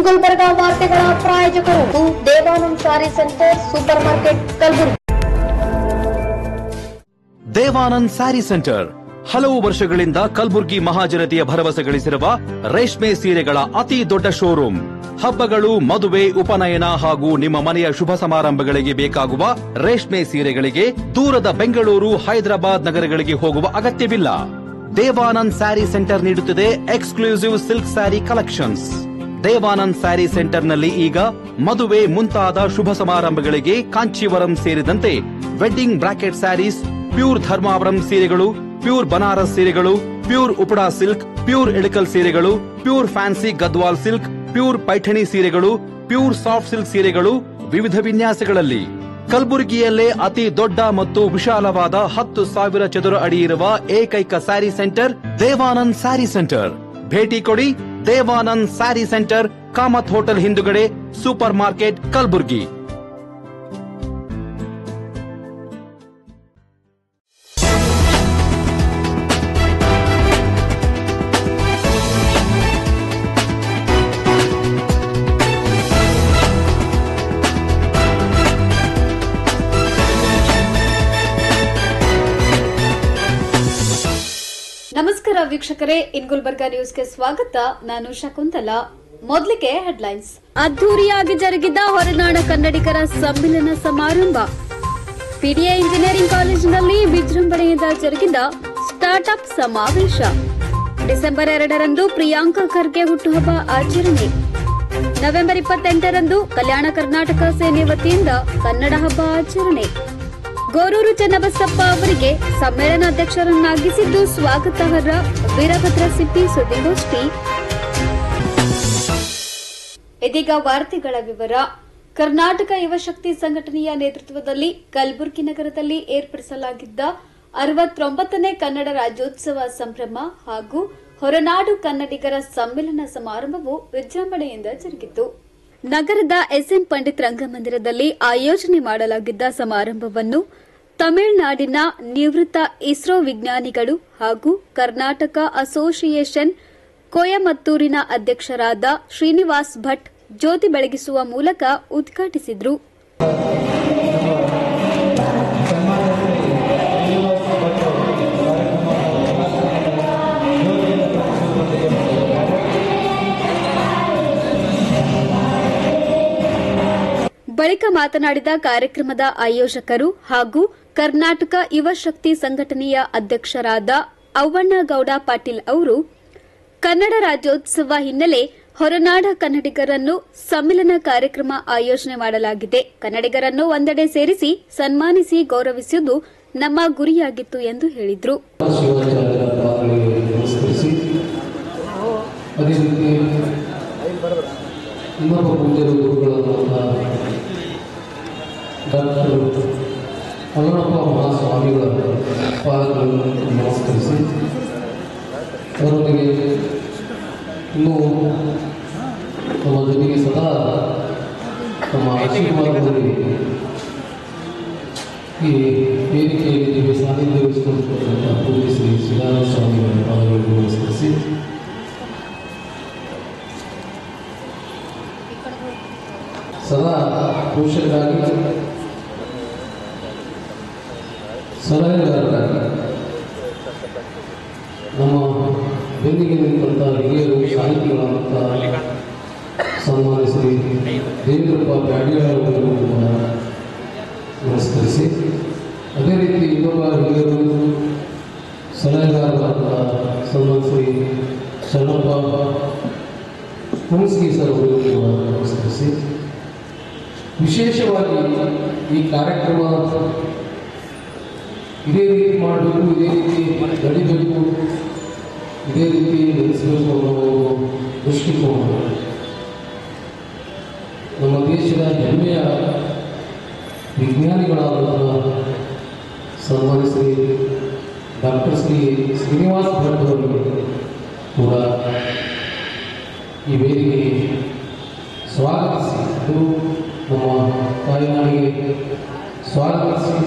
ಗುಲ್ಬರ್ಗ ವಾರ್ತೆಗಳ ಪ್ರಾಯೋಜಕರು ದೇವಾನಂದ್ ಸಾರಿ centre super market Kalaburagi. Devanand sari centre ಹಲವು ವರ್ಷಗಳಿಂದ ಕಲಬುರಗಿ ಮಹಾಜನತೆಯ ಭರವಸೆ ಗಳಿಸಿರುವ ರೇಷ್ಮೆ ಸೀರೆಗಳ ಅತಿ ದೊಡ್ಡ ಶೋರೂಮ್. ಹಬ್ಬಗಳು, ಮದುವೆ, ಉಪನಯನ ಹಾಗೂ ನಿಮ್ಮ ಮನೆಯ ಶುಭ ಸಮಾರಂಭಗಳಿಗೆ ಬೇಕಾಗುವ ರೇಷ್ಮೆ ಸೀರೆಗಳಿಗೆ ದೂರದ ಬೆಂಗಳೂರು, ಹೈದರಾಬಾದ್ ನಗರಗಳಿಗೆ ಹೋಗುವ ಅಗತ್ಯವಿಲ್ಲ. ದೇವಾನಂದ್ ಸ್ಯಾರಿ ಸೆಂಟರ್ ನೀಡುತ್ತಿದೆ exclusive silk saree collections. Devanand saree ಸೆಂಟರ್ನಲ್ಲಿ ಈಗ ಮದುವೆ ಮುಂತಾದ ಶುಭ ಸಮಾರಂಭಗಳಿಗೆ ಕಾಂಚೀವರಂ ಸೇರಿದಂತೆ wedding brocade sarees, pure Dharmavaram ಸೀರೆಗಳು, ಪ್ಯೂರ್ ಬನಾರಸ್ ಸೀರೆಗಳು, pure Uppada silk, pure Ilkal ಸೀರೆಗಳು, pure fancy Gadwal silk, pure Paithani ಸೀರೆಗಳು, ಪ್ಯೂರ್ ಸಾಫ್ಟ್ ಸಿಲ್ಕ್ ಸೀರೆಗಳು ವಿವಿಧ ವಿನ್ಯಾಸಗಳಲ್ಲಿ. ಕಲಬುರಗಿಯಲ್ಲೇ ಅತಿ ದೊಡ್ಡ ಮತ್ತು ವಿಶಾಲವಾದ 10,000 ಚದುರ ಅಡಿ ಇರುವ ಏಕೈಕ ಸ್ಯಾರಿ ಸೆಂಟರ್ ದೇವಾನಂದ್ ಸ್ಯಾರಿ ಸೆಂಟರ್. ಭೇಟಿ ಕೊಡಿ. ದೇವಾನಂದ್ ಸ್ಯಾರಿ ಸೆಂಟರ್, ಕಾಮತ್ ಹೋಟೆಲ್ ಹಿಂದುಗಡೆ, ಸೂಪರ್ ಮಾರ್ಕೆಟ್, ಕಲಬುರಗಿ. ನಮಸ್ಕಾರ ವೀಕ್ಷಕರೇ, ಇನ್ ಗುಲ್ಬರ್ಗ ನ್ಯೂಸ್ಗೆ ಸ್ವಾಗತ. ನಾನು ಶಕುಂತಲಾ. ಮೊದಲಿಗೆ ಹೆಡ್ಲೈನ್ಸ್. ಅದ್ದೂರಿಯಾಗಿ ಜರುಗಿದ ಹೊರನಾಡ ಕನ್ನಡಿಗರ ಸಮ್ಮಿಲನ ಸಮಾರಂಭ. ಪಿಡಿಎ ಇಂಜಿನಿಯರಿಂಗ್ ಕಾಲೇಜಿನಲ್ಲಿ ವಿಜೃಂಭಣೆಯಿಂದ ಜರುಗಿದ ಸ್ಟಾರ್ಟ್ಅಪ್ ಸಮಾವೇಶ. ಡಿಸೆಂಬರ್ 2ರಂದು ಪ್ರಿಯಾಂಕಾ ಖರ್ಗೆ ಹುಟ್ಟುಹಬ್ಬ ಆಚರಣೆ. ನವೆಂಬರ್ 28ರಂದು ಕಲ್ಯಾಣ ಕರ್ನಾಟಕ ಸೇನೆ ವತಿಯಿಂದ ಕನ್ನಡ ಹಬ್ಬ ಆಚರಣೆ. ಗೋರೂರು ಚನ್ನಬಸಪ್ಪ ಅವರಿಗೆ ಸಮ್ಮೇಳನಾಧ್ಯಕ್ಷರನ್ನಾಗಿಸಿದ್ದು ಸ್ವಾಗತಾರ್ಹ. ವೀರಭದ್ರ ಸಿಪ್ಪಿ ಸುದ್ದಿಗೋಷ್ಠಿ. ಇದೀಗ ವಾರ್ತೆಗಳ ವಿವರ. ಕರ್ನಾಟಕ ಯುವಶಕ್ತಿ ಸಂಘಟನೆಯ ನೇತೃತ್ವದಲ್ಲಿ ಕಲಬುರಗಿ ನಗರದಲ್ಲಿ ಏರ್ಪಡಿಸಲಾಗಿದ್ದ 69ನೇ ಕನ್ನಡ ರಾಜ್ಯೋತ್ಸವ ಸಂಭ್ರಮ ಹಾಗೂ ಹೊರನಾಡು ಕನ್ನಡಿಗರ ಸಮ್ಮೇಳನ ಸಮಾರಂಭವು ವಿಜೃಂಭಣೆಯಿಂದ ಜರುಗಿತು. ನಗರದ ಎಸ್ಎಂ ಪಂಡಿತ್ ರಂಗಮಂದಿರದಲ್ಲಿ ಆಯೋಜನೆ ಮಾಡಲಾಗಿದ್ದ ಸಮಾರಂಭವನ್ನು ತಮಿಳುನಾಡಿನ ನಿವೃತ್ತ ಇಸ್ರೋ ವಿಜ್ಞಾನಿಗಳು ಹಾಗೂ ಕರ್ನಾಟಕ ಅಸೋಸಿಯೇಷನ್ ಕೊಯಮತ್ತೂರಿನ ಅಧ್ಯಕ್ಷರಾದ ಶ್ರೀನಿವಾಸ್ ಭಟ್ ಜ್ಯೋತಿ ಬೆಳಗಿಸುವ ಮೂಲಕ ಉದ್ಘಾಟಿಸಿದರು. ಬಳಿಕ ಮಾತನಾಡಿದ ಕಾರ್ಯಕ್ರಮದ ಆಯೋಜಕರು ಹಾಗೂ ಕರ್ನಾಟಕ ಯುವ ಶಕ್ತಿ ಸಂಘಟನೆಯ ಅಧ್ಯಕ್ಷರಾದ ಅವ್ವಣ್ಣಗೌಡ ಪಾಟೀಲ್ ಅವರು, ಕನ್ನಡ ರಾಜ್ಯೋತ್ಸವ ಹಿನ್ನೆಲೆ ಹೊರನಾಡ ಕನ್ನಡಿಗರನ್ನು ಸಮ್ಮಿಲನ ಕಾರ್ಯಕ್ರಮ ಆಯೋಜನೆ ಮಾಡಲಾಗಿದೆ. ಕನ್ನಡಿಗರನ್ನು ಒಂದೆಡೆ ಸೇರಿಸಿ ಸನ್ಮಾನಿಸಿ ಗೌರವಿಸುವುದು ನಮ್ಮ ಗುರಿಯಾಗಿತ್ತು ಎಂದು ಹೇಳಿದರು. ಅಲ್ಲನಪ್ಪ ಮಹಾಸ್ವಾಮಿಗಳ ಪಾದಗಳನ್ನು ನಮಸ್ಕರಿಸಿ ಅವರೊಂದಿಗೆ ಇನ್ನೂ ನಮ್ಮ ಜೊತೆಗೆ ಸದಾ ತಮ್ಮ ಆಶೀರ್ವಾದದಲ್ಲಿ ಈ ವೇದಿಕೆಯಲ್ಲಿ ನಿಮಗೆ ಸಾನ್ನಿಧ್ಯ ವಹಿಸಿಕೊಂಡಿರ್ತಕ್ಕಂಥ ಪೂಜ್ಯ ಶ್ರೀ ಶ್ರೀರಾಮ ಸ್ವಾಮಿಗಳ ಪಾದಗಳನ್ನು ನಮಸ್ಕರಿಸಿ ಸದಾ ಪೋಷಕರಾಗಿ ಸಲಹೆಗಾರರಾಗಿ ನಮ್ಮ ಬೆನ್ನಿಗೆ ನಿಂತ ಹಿರಿಯರು ಸಾಹಿತಿಗಳಂತ ಸನ್ಮಾನಿಸಿ ದೇವೇಂದ್ರಪ್ಪ ಬ್ಯಾಡಿಯಾಳವರನ್ನು ನಮಸ್ಕರಿಸಿ, ಅದೇ ರೀತಿ ಇನ್ನೊಬ್ಬ ಹಿರಿಯರು ಸಲಹೆಗಾರರಾದ ಸನ್ಮಾನಿಸಿ ಶರಣಪ್ಪ ಹುಣಸ್ಗಿ ಸರ್ ಅವರನ್ನು ನಮಸ್ಕರಿಸಿ, ವಿಶೇಷವಾಗಿ ಈ ಕಾರ್ಯಕ್ರಮ ಇದೇ ರೀತಿ ಮಾಡಬೇಕು, ಇದೇ ರೀತಿ ನಡಿಬೇಕು, ಇದೇ ರೀತಿ ನಡೆಸಬೇಕು ಅನ್ನೋ ದೃಷ್ಟಿಕೋನ ನಮ್ಮ ದೇಶದ ಹೆಮ್ಮೆಯ ವಿಜ್ಞಾನಿಗಳಾದಂತಹ ಸನ್ಮಾನಿಸಿ ಡಾಕ್ಟರ್ ಶ್ರೀ ಶ್ರೀನಿವಾಸ್ ಭಟ್ ಅವರಿಗೆ ಕೂಡ ಈ ವೇದಿಕೆಗೆ ಸ್ವಾಗತಿಸಿ, ಅದು ನಮ್ಮ ತಾಯ್ನಾಡಿಗೆ ಸ್ವಾಗತಿಸಿ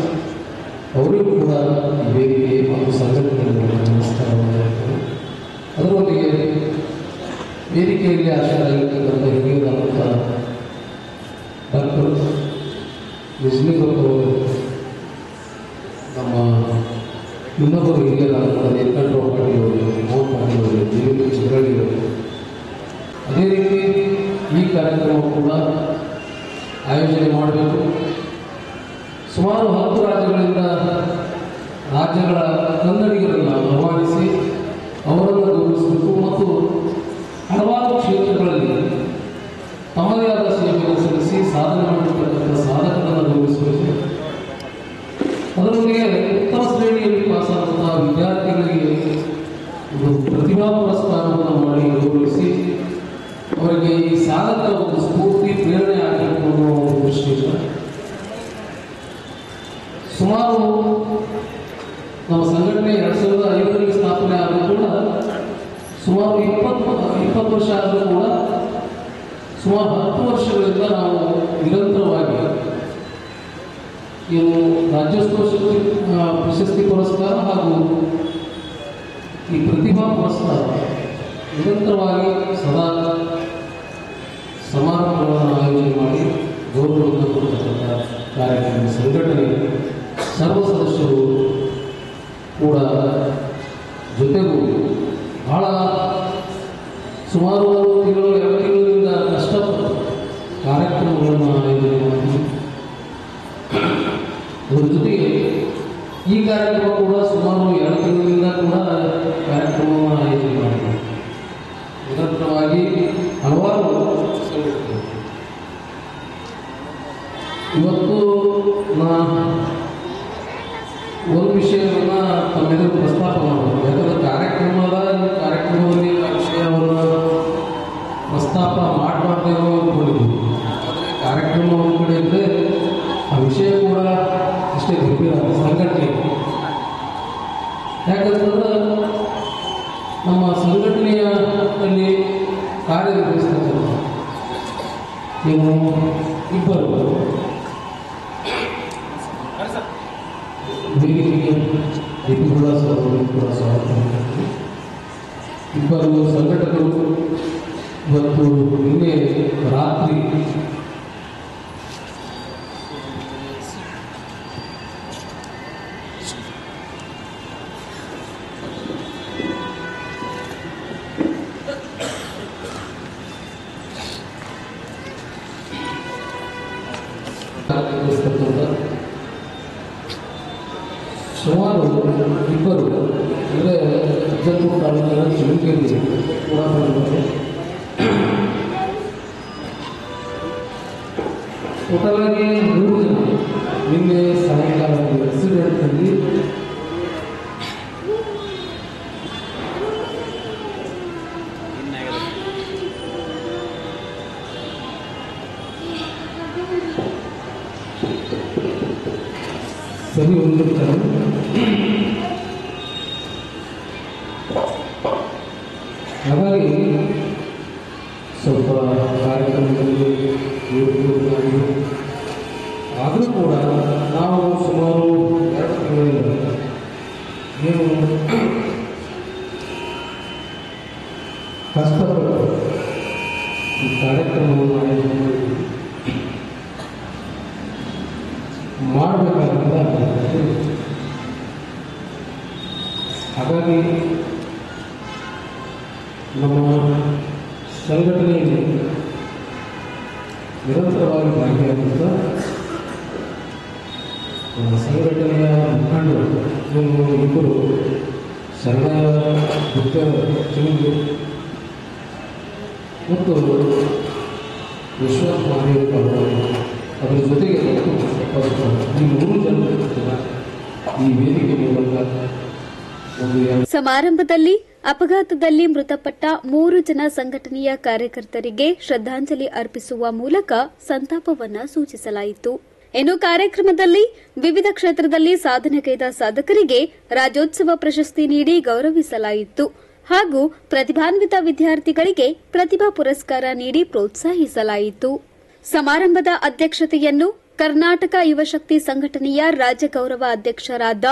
ಅವರಿಗೂ ಕೂಡ ಈ ವೇದಿಕೆ ಮತ್ತು ಸಂಘಟನೆಗಳಿಗೆ ನಮಸ್ಕಾರವನ್ನು. ಅದರೊಂದಿಗೆ ವೇದಿಕೆಯಲ್ಲಿ ಆಶೀರ್ವಾದ ಹಿರಿಯರಾದ ಬಿಜ್ಲಿ ಮತ್ತು ನಮ್ಮ ಇನ್ನೊಬ್ಬರು ಹಿರಿಯರಾದ ವೆಂಕಟರಾವ್ ಪಾಟೀಲ್ ಅವರು, ಮೋಹನ್ ಪಾಟೀಲ್ ಅವರು, ಜೀವಿ ಚಿತ್ರಳ್ಳಿ ಅವರು. ಅದೇ ರೀತಿ ಈ ಕಾರ್ಯಕ್ರಮ ಕೂಡ ಆಯೋಜನೆ ಮಾಡಬೇಕು. ಸುಮಾರು 10 ರಾಜ್ಯಗಳಿಂದ ರಾಜ್ಯಗಳ ಕನ್ನಡಿಗರನ್ನು ಆಹ್ವಾನಿಸಿ ಅವರನ್ನು ಗೌರವಿಸಬೇಕು ಮತ್ತು ಹಲವಾರು ಕ್ಷೇತ್ರಗಳಲ್ಲಿ ತಮ್ಮದೇ ಆದ ಸೇವೆಯನ್ನು ಸಲ್ಲಿಸಿ ಸಾಧನೆ ಮಾಡಿರ್ತಕ್ಕಂಥ ಸಾಧಕರನ್ನು ಗೌರವಿಸಬೇಕು. ಅದರೊಂದಿಗೆ ಉತ್ತಮ ಶ್ರೇಣಿಯಲ್ಲಿ ಪಾಸಾದಂತಹ ವಿದ್ಯಾರ್ಥಿಗಳಿಗೆ ಒಂದು ಪ್ರತಿಭಾ ಪುರಸ್ಕಾರವನ್ನು ಮಾಡಿ ಗೌರವಿಸಿ ಅವರಿಗೆ ಈ ಸಾಧಕರ ಒಂದು ಸ್ಫೂರ್ತಿ ಪ್ರೇರಣೆ ಆಗಬೇಕು ಅನ್ನೋ ಒಂದು ದೃಷ್ಟಿಯಿಂದ ಸುಮಾರು ನಮ್ಮ ಸಂಘಟನೆ 2005ರಲ್ಲಿ ಸ್ಥಾಪನೆ ಆದರೂ ಕೂಡ ಸುಮಾರು 20 ವರ್ಷ ಆದರೂ ಕೂಡ ಸುಮಾರು 10 ವರ್ಷಗಳಿಂದ ನಾವು ನಿರಂತರವಾಗಿ ಏನು ರಾಜ್ಯೋತ್ಸವ ಪ್ರಶಸ್ತಿ ಪುರಸ್ಕಾರ ಹಾಗೂ ಈ ಪ್ರತಿಭಾ ಪುರಸ್ಕಾರ ನಿರಂತರವಾಗಿ ಸದಾ ಸಮಾರಂಭಗಳನ್ನು ಆಯೋಜನೆ ಮಾಡಿ ಗೌರವವನ್ನು ಕೊಡತಕ್ಕಂಥ ಕಾರ್ಯಕ್ರಮ ಸಂಘಟನೆ ಸರ್ವ ಸದಸ್ಯರು ಕೂಡ ಜೊತೆಗೂ ಬಹಳ ಸುಮಾರು 2 ತಿಂಗಳಿಂದ ಕಷ್ಟಪಟ್ಟು ಕಾರ್ಯಕ್ರಮಗಳನ್ನು ಆಯೋಜನೆ ಮಾಡಿ ಅದರ ಜೊತೆಗೆ ಈ ಕಾರ್ಯಕ್ರಮ ಕೂಡ ಸುಮಾರು 2 ತಿಂಗಳಿಂದ ಕೂಡ ಕಾರ್ಯಕ್ರಮವನ್ನು ಆಯೋಜನೆ ಮಾಡಿದೆ. ನಿರಂತರವಾಗಿ ಹಲವಾರು ಸಂಘಟನೆಗಳು ಇವತ್ತು ಒಂದು ವಿಷಯವನ್ನು ತಮ್ಮೆದುರು ಪ್ರಸ್ತಾಪ ಮಾಡಬಹುದು. ಯಾಕಂದರೆ ಕಾರ್ಯಕ್ರಮದಲ್ಲಿ ಆ ವಿಷಯವನ್ನು ಪ್ರಸ್ತಾಪ ಮಾಡಬಾರ್ದೇನೋ ಅಂದ್ಕೊಂಡಿದ್ವಿ. ಆದರೆ ಕಾರ್ಯಕ್ರಮ ಒಂದು ಕಡೆ ಇದ್ದರೆ ಆ ವಿಷಯ ಕೂಡ ಅಷ್ಟೇ ಗಂಭೀರ ಸಂಘಟನೆ. ಯಾಕಂತಂದ್ರೆ ನಮ್ಮ ಸಂಘಟನೆಯಲ್ಲಿ ಕಾರ್ಯನಿರ್ವಹಿಸ್ತಕ್ಕಂಥ ಏನು ಇಬ್ಬರು ವೇದಿಕೆಗೆ ಕೂಡ ಸ್ವಾಗತ. ಇಬ್ಬರು ಸಂಘಟಕರು ಇವತ್ತು ನಿನ್ನೆ ರಾತ್ರಿ ಸುಮಾರು ಇಬ್ಬರು ಅಂದರೆ ಅಜ್ಜಲ್ಪುರ ತಾಲೂಕಿನ ಚಿಮುಕೇರಿ ಕೂಡ ಬಂದಿದ್ದಾರೆ. ಟೋಟಲಾಗಿ 3 ಜನ ನಿನ್ನೆ ಸಾಯಂಕಾಲ ಆಕ್ಸಿಡೆಂಟ್ನಲ್ಲಿ ಸರಿ ಹೊಂದಿರ್ತಾರೆ. ಹಾಗಾಗಿ ಸ್ವಲ್ಪ ಕಾರ್ಯಕ್ರಮದಲ್ಲಿ ಆದರೂ ಕೂಡ ನಾವು ಸುಮಾರು 2 ತಿಂಗಳಿಂದ ಏನು ಕಷ್ಟಪಟ್ಟು ಈ ಕಾರ್ಯಕ್ರಮವನ್ನು ಆಯೋಜನೆ ಮಾಡಬೇಕಾದ. ಹಾಗಾಗಿ ನಮ್ಮ ಸಂಘಟನೆಯಲ್ಲಿ ನಿರಂತರವಾಗಿ ಭಾಗಿಯಾಗಿದ್ದ ಸಂಘಟನೆಯ ಮುಖಂಡರು ಇಬ್ಬರು ಶರಣ ಚಿಂಗಿ ಮತ್ತು ವಿಶ್ವಾಸ ಅದರ ಜೊತೆಗೆ ಈ 3 ಜನ ಈ ವೇದಿಕೆ ಮೂಲಕ ಸಮಾರಂಭದಲ್ಲಿ ಅಪಘಾತದಲ್ಲಿ ಮೃತಪಟ್ಟ 3 ಜನ ಸಂಘಟನೆಯ ಕಾರ್ಯಕರ್ತರಿಗೆ ಶ್ರದ್ಧಾಂಜಲಿ ಅರ್ಪಿಸುವ ಮೂಲಕ ಸಂತಾಪವನ್ನು ಸೂಚಿಸಲಾಯಿತು. ಇನ್ನು ಕಾರ್ಯಕ್ರಮದಲ್ಲಿ ವಿವಿಧ ಕ್ಷೇತ್ರದಲ್ಲಿ ಸಾಧನೆಗೈದ ಸಾಧಕರಿಗೆ ರಾಜ್ಯೋತ್ಸವ ಪ್ರಶಸ್ತಿ ನೀಡಿ ಗೌರವಿಸಲಾಯಿತು ಹಾಗೂ ಪ್ರತಿಭಾನ್ವಿತ ವಿದ್ಯಾರ್ಥಿಗಳಿಗೆ ಪ್ರತಿಭಾ ಪುರಸ್ಕಾರ ನೀಡಿ ಪ್ರೋತ್ಸಾಹಿಸಲಾಯಿತು. ಸಮಾರಂಭದ ಅಧ್ಯಕ್ಷತೆಯನ್ನು ಕರ್ನಾಟಕ ಯುವಶಕ್ತಿ ಸಂಘಟನೆಯ ರಾಜ್ಯ ಗೌರವ ಅಧ್ಯಕ್ಷರಾದ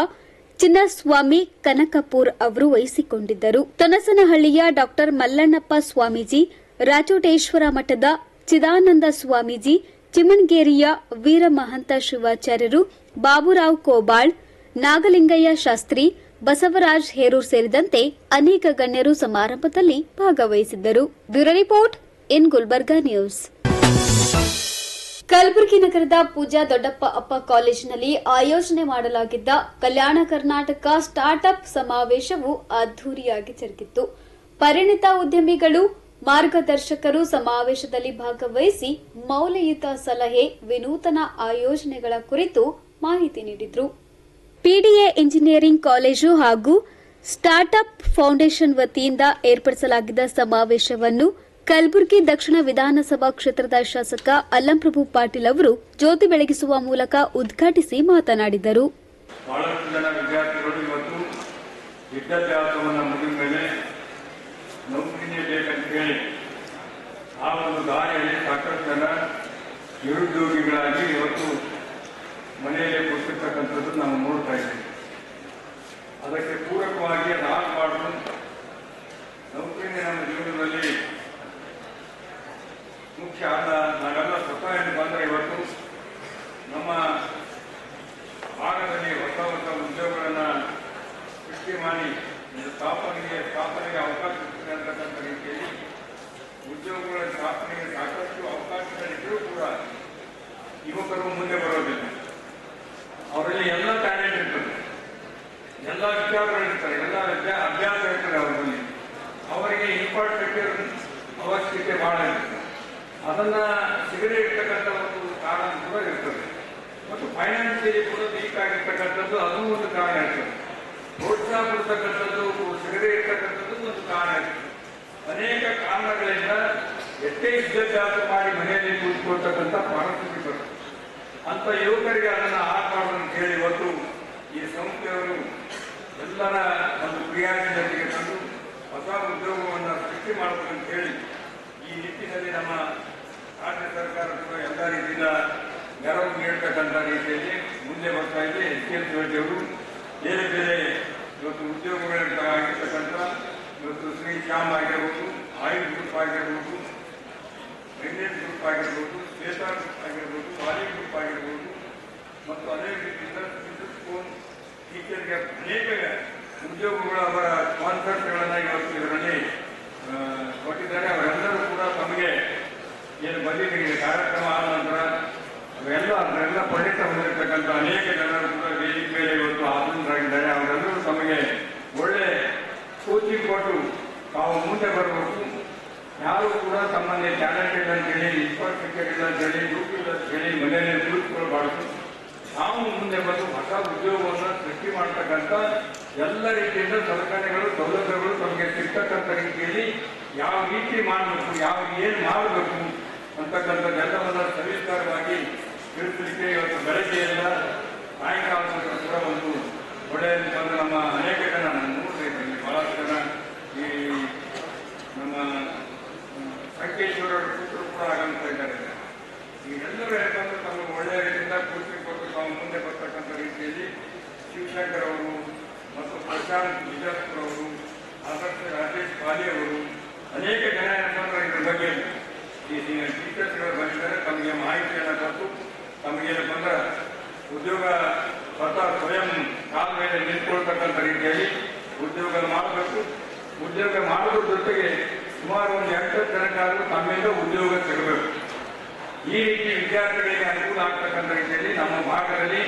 ಚಿನ್ನಸ್ವಾಮಿ ಕನಕಪುರ್ ಅವರು ವಹಿಸಿಕೊಂಡಿದ್ದರು. ತನಸನಹಳ್ಳಿಯ ಡಾ ಮಲ್ಲಣ್ಣಪ್ಪ ಸ್ವಾಮೀಜಿ, ರಾಜೋಟೇಶ್ವರ ಮಠದ ಚಿದಾನಂದ ಸ್ವಾಮೀಜಿ, ಚಿಮಣಗೇರಿಯ ವೀರಮಹಂತ ಶಿವಾಚಾರ್ಯರು, ಬಾಬುರಾವ್ ಕೋಬಾಳ್, ನಾಗಲಿಂಗಯ್ಯ ಶಾಸ್ತ್ರಿ, ಬಸವರಾಜ್ ಹೇರೂರ್ ಸೇರಿದಂತೆ ಅನೇಕ ಗಣ್ಯರು ಸಮಾರಂಭದಲ್ಲಿ ಭಾಗವಹಿಸಿದ್ದರು. Bureau report in Gulbarga news. Kalaburagi ನಗರದ ಪೂಜಾ ದೊಡ್ಡಪ್ಪ ಅಪ್ಪ ಕಾಲೇಜಿನಲ್ಲಿ ಆಯೋಜನೆ ಮಾಡಲಾಗಿದ್ದ ಕಲ್ಯಾಣ ಕರ್ನಾಟಕ ಸ್ಟಾರ್ಟ್ಅಪ್ ಸಮಾವೇಶವು ಅದ್ದೂರಿಯಾಗಿ ಜರುಗಿತು. ಪರಿಣಿತ ಉದ್ಯಮಿಗಳು, ಮಾರ್ಗದರ್ಶಕರು ಸಮಾವೇಶದಲ್ಲಿ ಭಾಗವಹಿಸಿ ಮೌಲ್ಯಯುತ ಸಲಹೆ, ವಿನೂತನ ಆಯೋಜನೆಗಳ ಕುರಿತು ಮಾಹಿತಿ ನೀಡಿದರು. ಪಿಡಿಎ ಇಂಜಿನಿಯರಿಂಗ್ ಕಾಲೇಜು ಹಾಗೂ ಸ್ಟಾರ್ಟ್ಅಪ್ ಫೌಂಡೇಶನ್ ವತಿಯಿಂದ ಏರ್ಪಡಿಸಲಾಗಿದ್ದ ಸಮಾವೇಶವನ್ನು ಕಲಬುರಗಿ ದಕ್ಷಿಣ ವಿಧಾನಸಭಾ ಕ್ಷೇತ್ರದ ಶಾಸಕ ಅಲ್ಲಂಪ್ರಭು ಪಾಟೀಲ್ ಅವರು ಜ್ಯೋತಿ ಬೆಳಗಿಸುವ ಮೂಲಕ ಉದ್ಘಾಟಿಸಿ ಮಾತನಾಡಿದರು. ಬಹಳಷ್ಟು ಜನ ವಿದ್ಯಾರ್ಥಿಗಳು ಇವತ್ತು ವಿದ್ಯಾಭ್ಯಾಸವನ್ನು ಮುಗಿದ ಮೇಲೆ ನೌಕರಿನೇ ಬೇಕಂತ ಹೇಳಿ ಆ ಒಂದು ದಾರಿಯಲ್ಲಿ ಸಾಕಷ್ಟು ಜನ ನಿರುದ್ಯೋಗಿಗಳಾಗಿ ಇವತ್ತು ಮನೆಯಲ್ಲೇ ಕೂತಿರ್ತಕ್ಕಂಥದ್ದು ನಾವು ನೋಡ್ತಾ ಇದ್ದೀವಿ. ಅದಕ್ಕೆ ಪೂರಕವಾಗಿ ಅದು ಆಗಬಾರ್ದು. ನೌಕರಿನೇ ನಮ್ಮ ಜೀವನದಲ್ಲಿ ಮುಖ್ಯ. ನಾವೆಲ್ಲ ಸ್ವತಃ ಬಂದರೆ ಇವತ್ತು ನಮ್ಮ ಭಾಗದಲ್ಲಿ ಹೊಸ ಹೊಸ ಉದ್ಯೋಗಗಳನ್ನು ಸೃಷ್ಟಿ ಮಾಡಿ ಸ್ಥಾಪನೆಗೆ ಅವಕಾಶ ಸಿಗ್ತದೆ ಅಂತಕ್ಕಂಥ ರೀತಿಯಲ್ಲಿ ಉದ್ಯೋಗಗಳ ಸ್ಥಾಪನೆಗೆ ಸಾಕಷ್ಟು ಅವಕಾಶಗಳಿದ್ದರೂ ಕೂಡ ಯುವಕರು ಮುಂದೆ ಬರೋದಿಲ್ಲ. ಅವರಲ್ಲಿ ಎಲ್ಲ ಟ್ಯಾಲೆಂಟ್ ಇರ್ತದೆ, ಎಲ್ಲ ವಿಚಾರಗಳಿರ್ತಾರೆ, ಎಲ್ಲ ಅಭ್ಯಾಸ ಇರ್ತದೆ ಅವರಲ್ಲಿ. ಅವರಿಗೆ ಇನ್ಫ್ರಾಸ್ಟ್ರಕ್ಚರ್ ಅವಶ್ಯಕತೆ ಬಹಳ ಇರ್ತದೆ. ಅದನ್ನ ಸಿಗದೇ ಇರ್ತಕ್ಕಂಥ ಒಂದು ಕಾರಣ ಕೂಡ ಇರ್ತದೆ. ಮತ್ತು ಫೈನಾನ್ಸಿಯಲಿ ಕೂಡ ವೀಕ್ ಆಗಿರ್ತಕ್ಕಂಥದ್ದು ಅದು ಒಂದು ಕಾರಣ ಇರ್ತದೆ. ಪ್ರೋತ್ಸಾಹ ಕೊಡ್ತಕ್ಕಂಥದ್ದು ಸಿಗದೇ ಇರ್ತಕ್ಕಂಥದ್ದು ಒಂದು ಕಾರಣ ಇರ್ತದೆ. ಅನೇಕ ಕಾರಣಗಳಿಂದ ಎಷ್ಟೇ ವಿದ್ಯಾಭ್ಯಾಸ ಮಾಡಿ ಮನೆಯಲ್ಲಿ ಕೂತ್ಕೊಳ್ತಕ್ಕಂಥ ಪರಿಸ್ಥಿತಿ ಬರ್ತದೆ. ಅಂತ ಯುವಕರಿಗೆ ಅದನ್ನು ಆಗಬಾರ್ದು ಅಂತ ಹೇಳಿ ಇವತ್ತು ಈ ಸಂಸ್ಥೆಯವರು ಎಲ್ಲರ ಒಂದು ಕ್ರಿಯಾಶೀಲತೆಗೆ ತಂದು ಹೊಸ ಉದ್ಯೋಗವನ್ನು ಸೃಷ್ಟಿ ಮಾಡಬೇಕು ಅಂತ ಹೇಳಿ ಈ ನಿಟ್ಟಿನಲ್ಲಿ ನಮ್ಮ ರಾಜ್ಯ ಸರ್ಕಾರ ಕೂಡ ಎಲ್ಲ ರೀತಿಯಿಂದ ನೆರವು ನೀಡತಕ್ಕಂಥ ರೀತಿಯಲ್ಲಿ ಮುಂದೆ ಬರ್ತಾ ಇದೆ. SKL ಅವರು ಬೇರೆ ಬೇರೆ ಇವತ್ತು ಉದ್ಯೋಗಗಳಾಗಿರ್ತಕ್ಕಂಥ ಇವತ್ತು ಶ್ರೀ ಶ್ಯಾಮ್ ಆಗಿರ್ಬೋದು, ಆಯುಷ್ ಗ್ರೂಪ್ ಆಗಿರ್ಬೋದು, ರೆಗ್ನೆಟ್ ಗ್ರೂಪ್ ಆಗಿರ್ಬೋದು, ಶ್ವೇತಾ ಗ್ರೂಪ್ ಆಗಿರ್ಬೋದು, ವಾಲಿ ಗ್ರೂಪ್ ಆಗಿರ್ಬೋದು, ಮತ್ತು ಅದೇ ರೀತಿಯಿಂದ ಫೋನ್ ಟೀಚರ್ಗೆ ಅನೇಕ ಉದ್ಯೋಗಗಳು ಅವರ ಸ್ಪಾನ್ಸರ್ಸ್ಗಳನ್ನು ಇವತ್ತು ಇದರಲ್ಲಿ ಕೊಟ್ಟಿದ್ದಾರೆ. ಅವರೆಲ್ಲರೂ ಕೂಡ ತಮಗೆ ಏನು ಬಂದಿದ್ದೀವಿ ಕಾರ್ಯಕ್ರಮ ಆದ ನಂತರ ಅದರೆಲ್ಲ ಪರಿಣಿತ ಹೊಂದಿರತಕ್ಕಂಥ ಅನೇಕ ಜನರು ಕೂಡ ವೇದಿಕೆ ಮೇಲೆ ಇವತ್ತು ಆಸೀನರಾಗಿದ್ದಾರೆ. ಅವರೆಲ್ಲರೂ ತಮಗೆ ಒಳ್ಳೆ ಕೋಚಿಂಗ್ ಕೊಟ್ಟು ತಾವು ಮುಂದೆ ಬರಬೇಕು. ಯಾರು ಕೂಡ ತಮ್ಮನ್ನೇ ಟ್ಯಾಲೆಂಟ್ ಇಲ್ಲ ಅಂತೇಳಿ, ಇನ್ಫ್ರಾಸ್ಟ್ರಕ್ಚರ್ ಇಲ್ಲ ಅಂತೇಳಿ, ಗ್ರೂಪ್ ಇಲ್ಲ ಅಂತೇಳಿ ಮನೆಯಲ್ಲಿ ಕುಳಿತುಕೊಳ್ಬಾರ್ದು. ನಾವು ಮುಂದೆ ಬಂದು ಹೊಸ ಉದ್ಯೋಗವನ್ನು ಸೃಷ್ಟಿ ಮಾಡ್ತಕ್ಕಂಥ ಎಲ್ಲ ರೀತಿಯಿಂದ ಸಲಕರಣೆಗಳು, ಸೌಲಭ್ಯಗಳು ತಮಗೆ ಸಿಗ್ತಕ್ಕಂಥ ರೀತಿಯಲ್ಲಿ ಯಾವ ರೀತಿ ಮಾಡಬೇಕು, ಏನು ಮಾಡಬೇಕು ಅಂತಕ್ಕಂಥದ್ದೆಲ್ಲವನ್ನು ಸವಿಸ್ತಾರವಾಗಿ ತಿಳಿಸಲಿಕ್ಕೆ ಇವತ್ತು ಬೆಳಗ್ಗೆಯಿಂದ ಸಾಯಂಕಾಲ ಕೂಡ ಒಂದು ಒಳ್ಳೆಯ ಬಂದು ನಮ್ಮ ಅನೇಕ ಜನ ನಾನು ನೋಡ್ತಿದ್ದೀನಿ. ಬಹಳಷ್ಟು ಜನ ಈ ನಮ್ಮ ಸಂಕೇಶ್ವರರ ಪುತ್ರರು ಕೂಡ ಆಗಂತ ಇದ್ದಾರೆ. ಈ ಎಲ್ಲರೂ ಹೇಳ್ಕೊಂಡು ತಮಗೆ ಒಳ್ಳೆಯ ರೀತಿಯಿಂದ ಕೋಚಿಂಗ್ ಕೊಟ್ಟು ತಾವು ಮುಂದೆ ಬರ್ತಕ್ಕಂಥ ರೀತಿಯಲ್ಲಿ ಶಿವಶಂಕರ್ ಅವರು ಮತ್ತು ಪ್ರಶಾಂತ್ ಬಿಜಾಪುರ್ ಅವರು, ಆದರ್ಶ ರಾಜೇಶ್ ಪಾಲಿ ಅವರು, ಅನೇಕ ಜನ ಏನಂತಂದ್ರೆ ಇದ್ರ ಬಗ್ಗೆ ಈ ಟೀಚರ್ಸ್ಗಳು ಬಂದಿದ್ದಾರೆ. ತಮಗೆ ಮಾಹಿತಿಯನ್ನು ಕೊಟ್ಟು ತಮಗೇನಪ್ಪ ಅಂದ್ರೆ ಉದ್ಯೋಗ ಸ್ವಯಂ ಕಾಲ ಮೇಲೆ ನಿಂತ್ಕೊಳ್ತಕ್ಕಂಥ ರೀತಿಯಲ್ಲಿ ಉದ್ಯೋಗ ಮಾಡಬೇಕು. ಉದ್ಯೋಗ ಮಾಡೋದ್ರ ಜೊತೆಗೆ ಸುಮಾರು ಒಂದು 8 ಜನಕ್ಕಾದರೂ ತಮ್ಮಿಂದ ಉದ್ಯೋಗ ಸಿಗಬೇಕು. ಈ ರೀತಿ ವಿದ್ಯಾರ್ಥಿಗಳಿಗೆ ಅನುಕೂಲ ಆಗ್ತಕ್ಕಂಥ ರೀತಿಯಲ್ಲಿ ನಮ್ಮ ಭಾಗದಲ್ಲಿ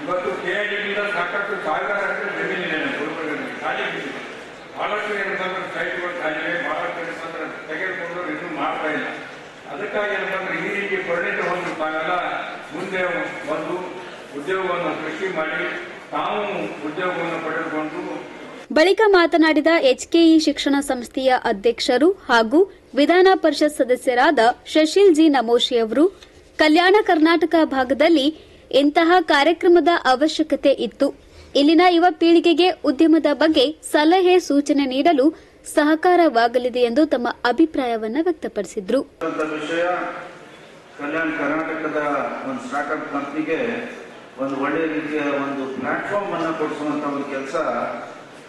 ಇವತ್ತು KIDನಿಂದ ಸಾಕಷ್ಟು ಸಾವಿರಾರು ಜಮೀನಿದೆ ಗುಲ್ಬರ್ಗದಲ್ಲಿ ಖಾಲಿ ಬಿದ್ದಿದೆ. ಬಹಳಷ್ಟು ಏನಂತಂದ್ರೆ ಸೈಟ್ಗಳು ಖಾಲಿವೆ, ಬಹಳಷ್ಟು ಏನಂತಂದ್ರೆ ತೆಗೆದುಕೊಂಡು ರಿನ್ಯೂ ಮಾಡ್ತಾ ಇಲ್ಲ. ಅದಕ್ಕಾಗಿ ಏನಂತಂದ್ರೆ ಈ ರೀತಿ ಪರಿಣಿತ ಹೊಂದು ತಾವೆಲ್ಲ ಮುಂದೆ ಬಂದು ಉದ್ಯೋಗವನ್ನು ಸೃಷ್ಟಿ ಮಾಡಿ ತಾವು ಉದ್ಯೋಗವನ್ನು ಪಡೆದುಕೊಂಡು ಬಳಿಕ ಮಾತನಾಡಿದ HKE ಶಿಕ್ಷಣ ಸಂಸ್ಥೆಯ ಅಧ್ಯಕ್ಷರು ಹಾಗೂ ವಿಧಾನ ಪರಿಷತ್ ಸದಸ್ಯರಾದ ಶಶಿಲ್ ಜಿ ನಮೋಶಿ ಅವರು, ಕಲ್ಯಾಣ ಕರ್ನಾಟಕ ಭಾಗದಲ್ಲಿ ಇಂತಹ ಕಾರ್ಯಕ್ರಮದ ಅವಶ್ಯಕತೆ ಇತ್ತು. ಇಲ್ಲಿನ ಯುವ ಪೀಳಿಗೆಗೆ ಉದ್ಯಮದ ಬಗ್ಗೆ ಸಲಹೆ ಸೂಚನೆ ನೀಡಲು ಸಹಕಾರವಾಗಲಿದೆ ಎಂದು ತಮ್ಮ ಅಭಿಪ್ರಾಯವನ್ನು ವ್ಯಕ್ತಪಡಿಸಿದರು. ಕಲ್ಯಾಣ ಕರ್ನಾಟಕದ ಒಂದು ಸ್ಟಾರ್ಟ್ಅಪ್ ಕಂಪ್ನಿಗೆ ಒಂದು ಒಳ್ಳೆಯ ರೀತಿಯ ಒಂದು ಪ್ಲಾಟ್ಫಾರ್ಮ್ ಅನ್ನು ಕೊಡಿಸುವಂತ ಒಂದು ಕೆಲಸ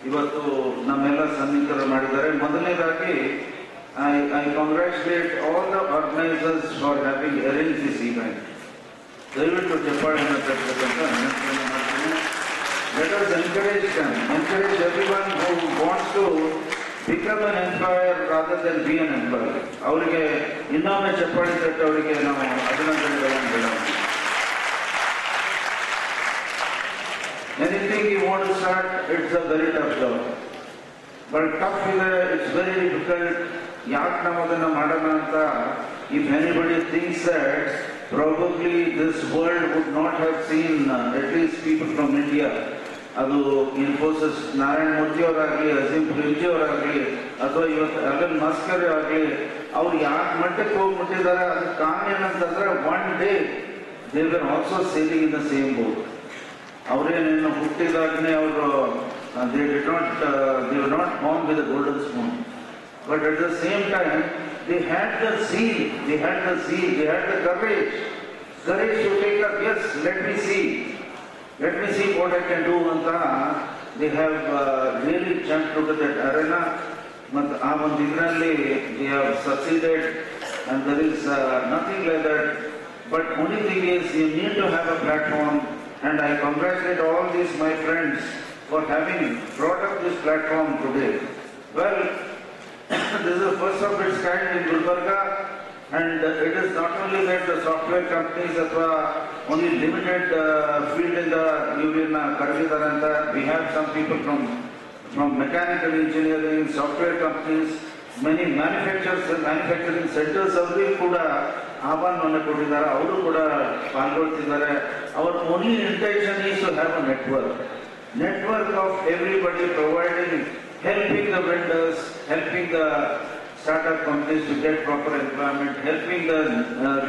ಇವತ್ತು ನಮ್ಮೆಲ್ಲ ಸನ್ನಿಹಿತರು ಮಾಡಿದ್ದಾರೆ. ಮೊದಲನೇದಾಗಿ I congratulate all the organizers for having arranged this event. ದಯವಿಟ್ಟು ಚಪ್ಪಾಳೆಯನ್ನು ತಟ್ಟಬೇಕಂತ ವಿನಂತಿಯನ್ನು ಮಾಡ್ತೀನಿ. Let us encourage them, encourage everyone who wants to become an employer rather than be an employer. ಅವರಿಗೆ ಇನ್ನೊಮ್ಮೆ ಚಪ್ಪಾಳೆ ತಟ್ಟು ಅವರಿಗೆ ನಾವು ಅಭಿನಂದನೆಗಳನ್ನು ಹೇಳೋಣ. Anything you want to start, it's a very tough job. But tough ಇದೆ, it's very difficult. ಯಾಕೆ ನಾವು ಅದನ್ನು ಮಾಡೋಣ ಅಂತ, if anybody thinks that probably this world would not have seen at least people from India, ಅದು ಇನ್ಫೋಸಿಸ್ ನಾರಾಯಣ ಮೂರ್ತಿ ಅವರಾಗಲಿ, ಅಜೀಂ ಪ್ರೇಮ್ಜಿ ಅವರಾಗಲಿ, ಅಥವಾ ಇವತ್ತು Elon Musk ಆಗಲಿ, ಅವ್ರು ಯಾಕೆ ಮಟ್ಟಕ್ಕೆ ಹೋಗ್ಬಿಟ್ಟಿದ್ದಾರೆ ಅದಕ್ಕೆ ಕಾರಣ ಏನಂತಂದ್ರೆ one day they were also sailing in the same boat. ಅವರೇನೇನು ಹುಟ್ಟಿದಾಗನೇ ಅವರು they were not born with a golden spoon, but at the same time they had the zeal, they had the courage to take up, yes, let me see what I can do anta. They have really jumped into that arena, but aa ಒಂದು ಇದರಲ್ಲಿ they have succeeded, and there is nothing like that. But only thing is you need to have a platform, and I congratulate all these my friends for having brought up this platform today. Well, this is the first of its kind in Gulbarga, and it is not only that the software companies athwa only limited field in the Union Karvidaranta. We have some people from mechanical engineering, software companies, many manufacturers and manufacturing centers ಅವರಿಗೆ ಕೂಡ ಆಹ್ವಾನವನ್ನು ಕೊಟ್ಟಿದ್ದಾರೆ, ಅವರು ಕೂಡ ಪಾಲ್ಗೊಳ್ತಿದ್ದಾರೆ. Our only intention is to have a network of everybody providing, helping the vendors, helping the startup companies to get proper employment, helping the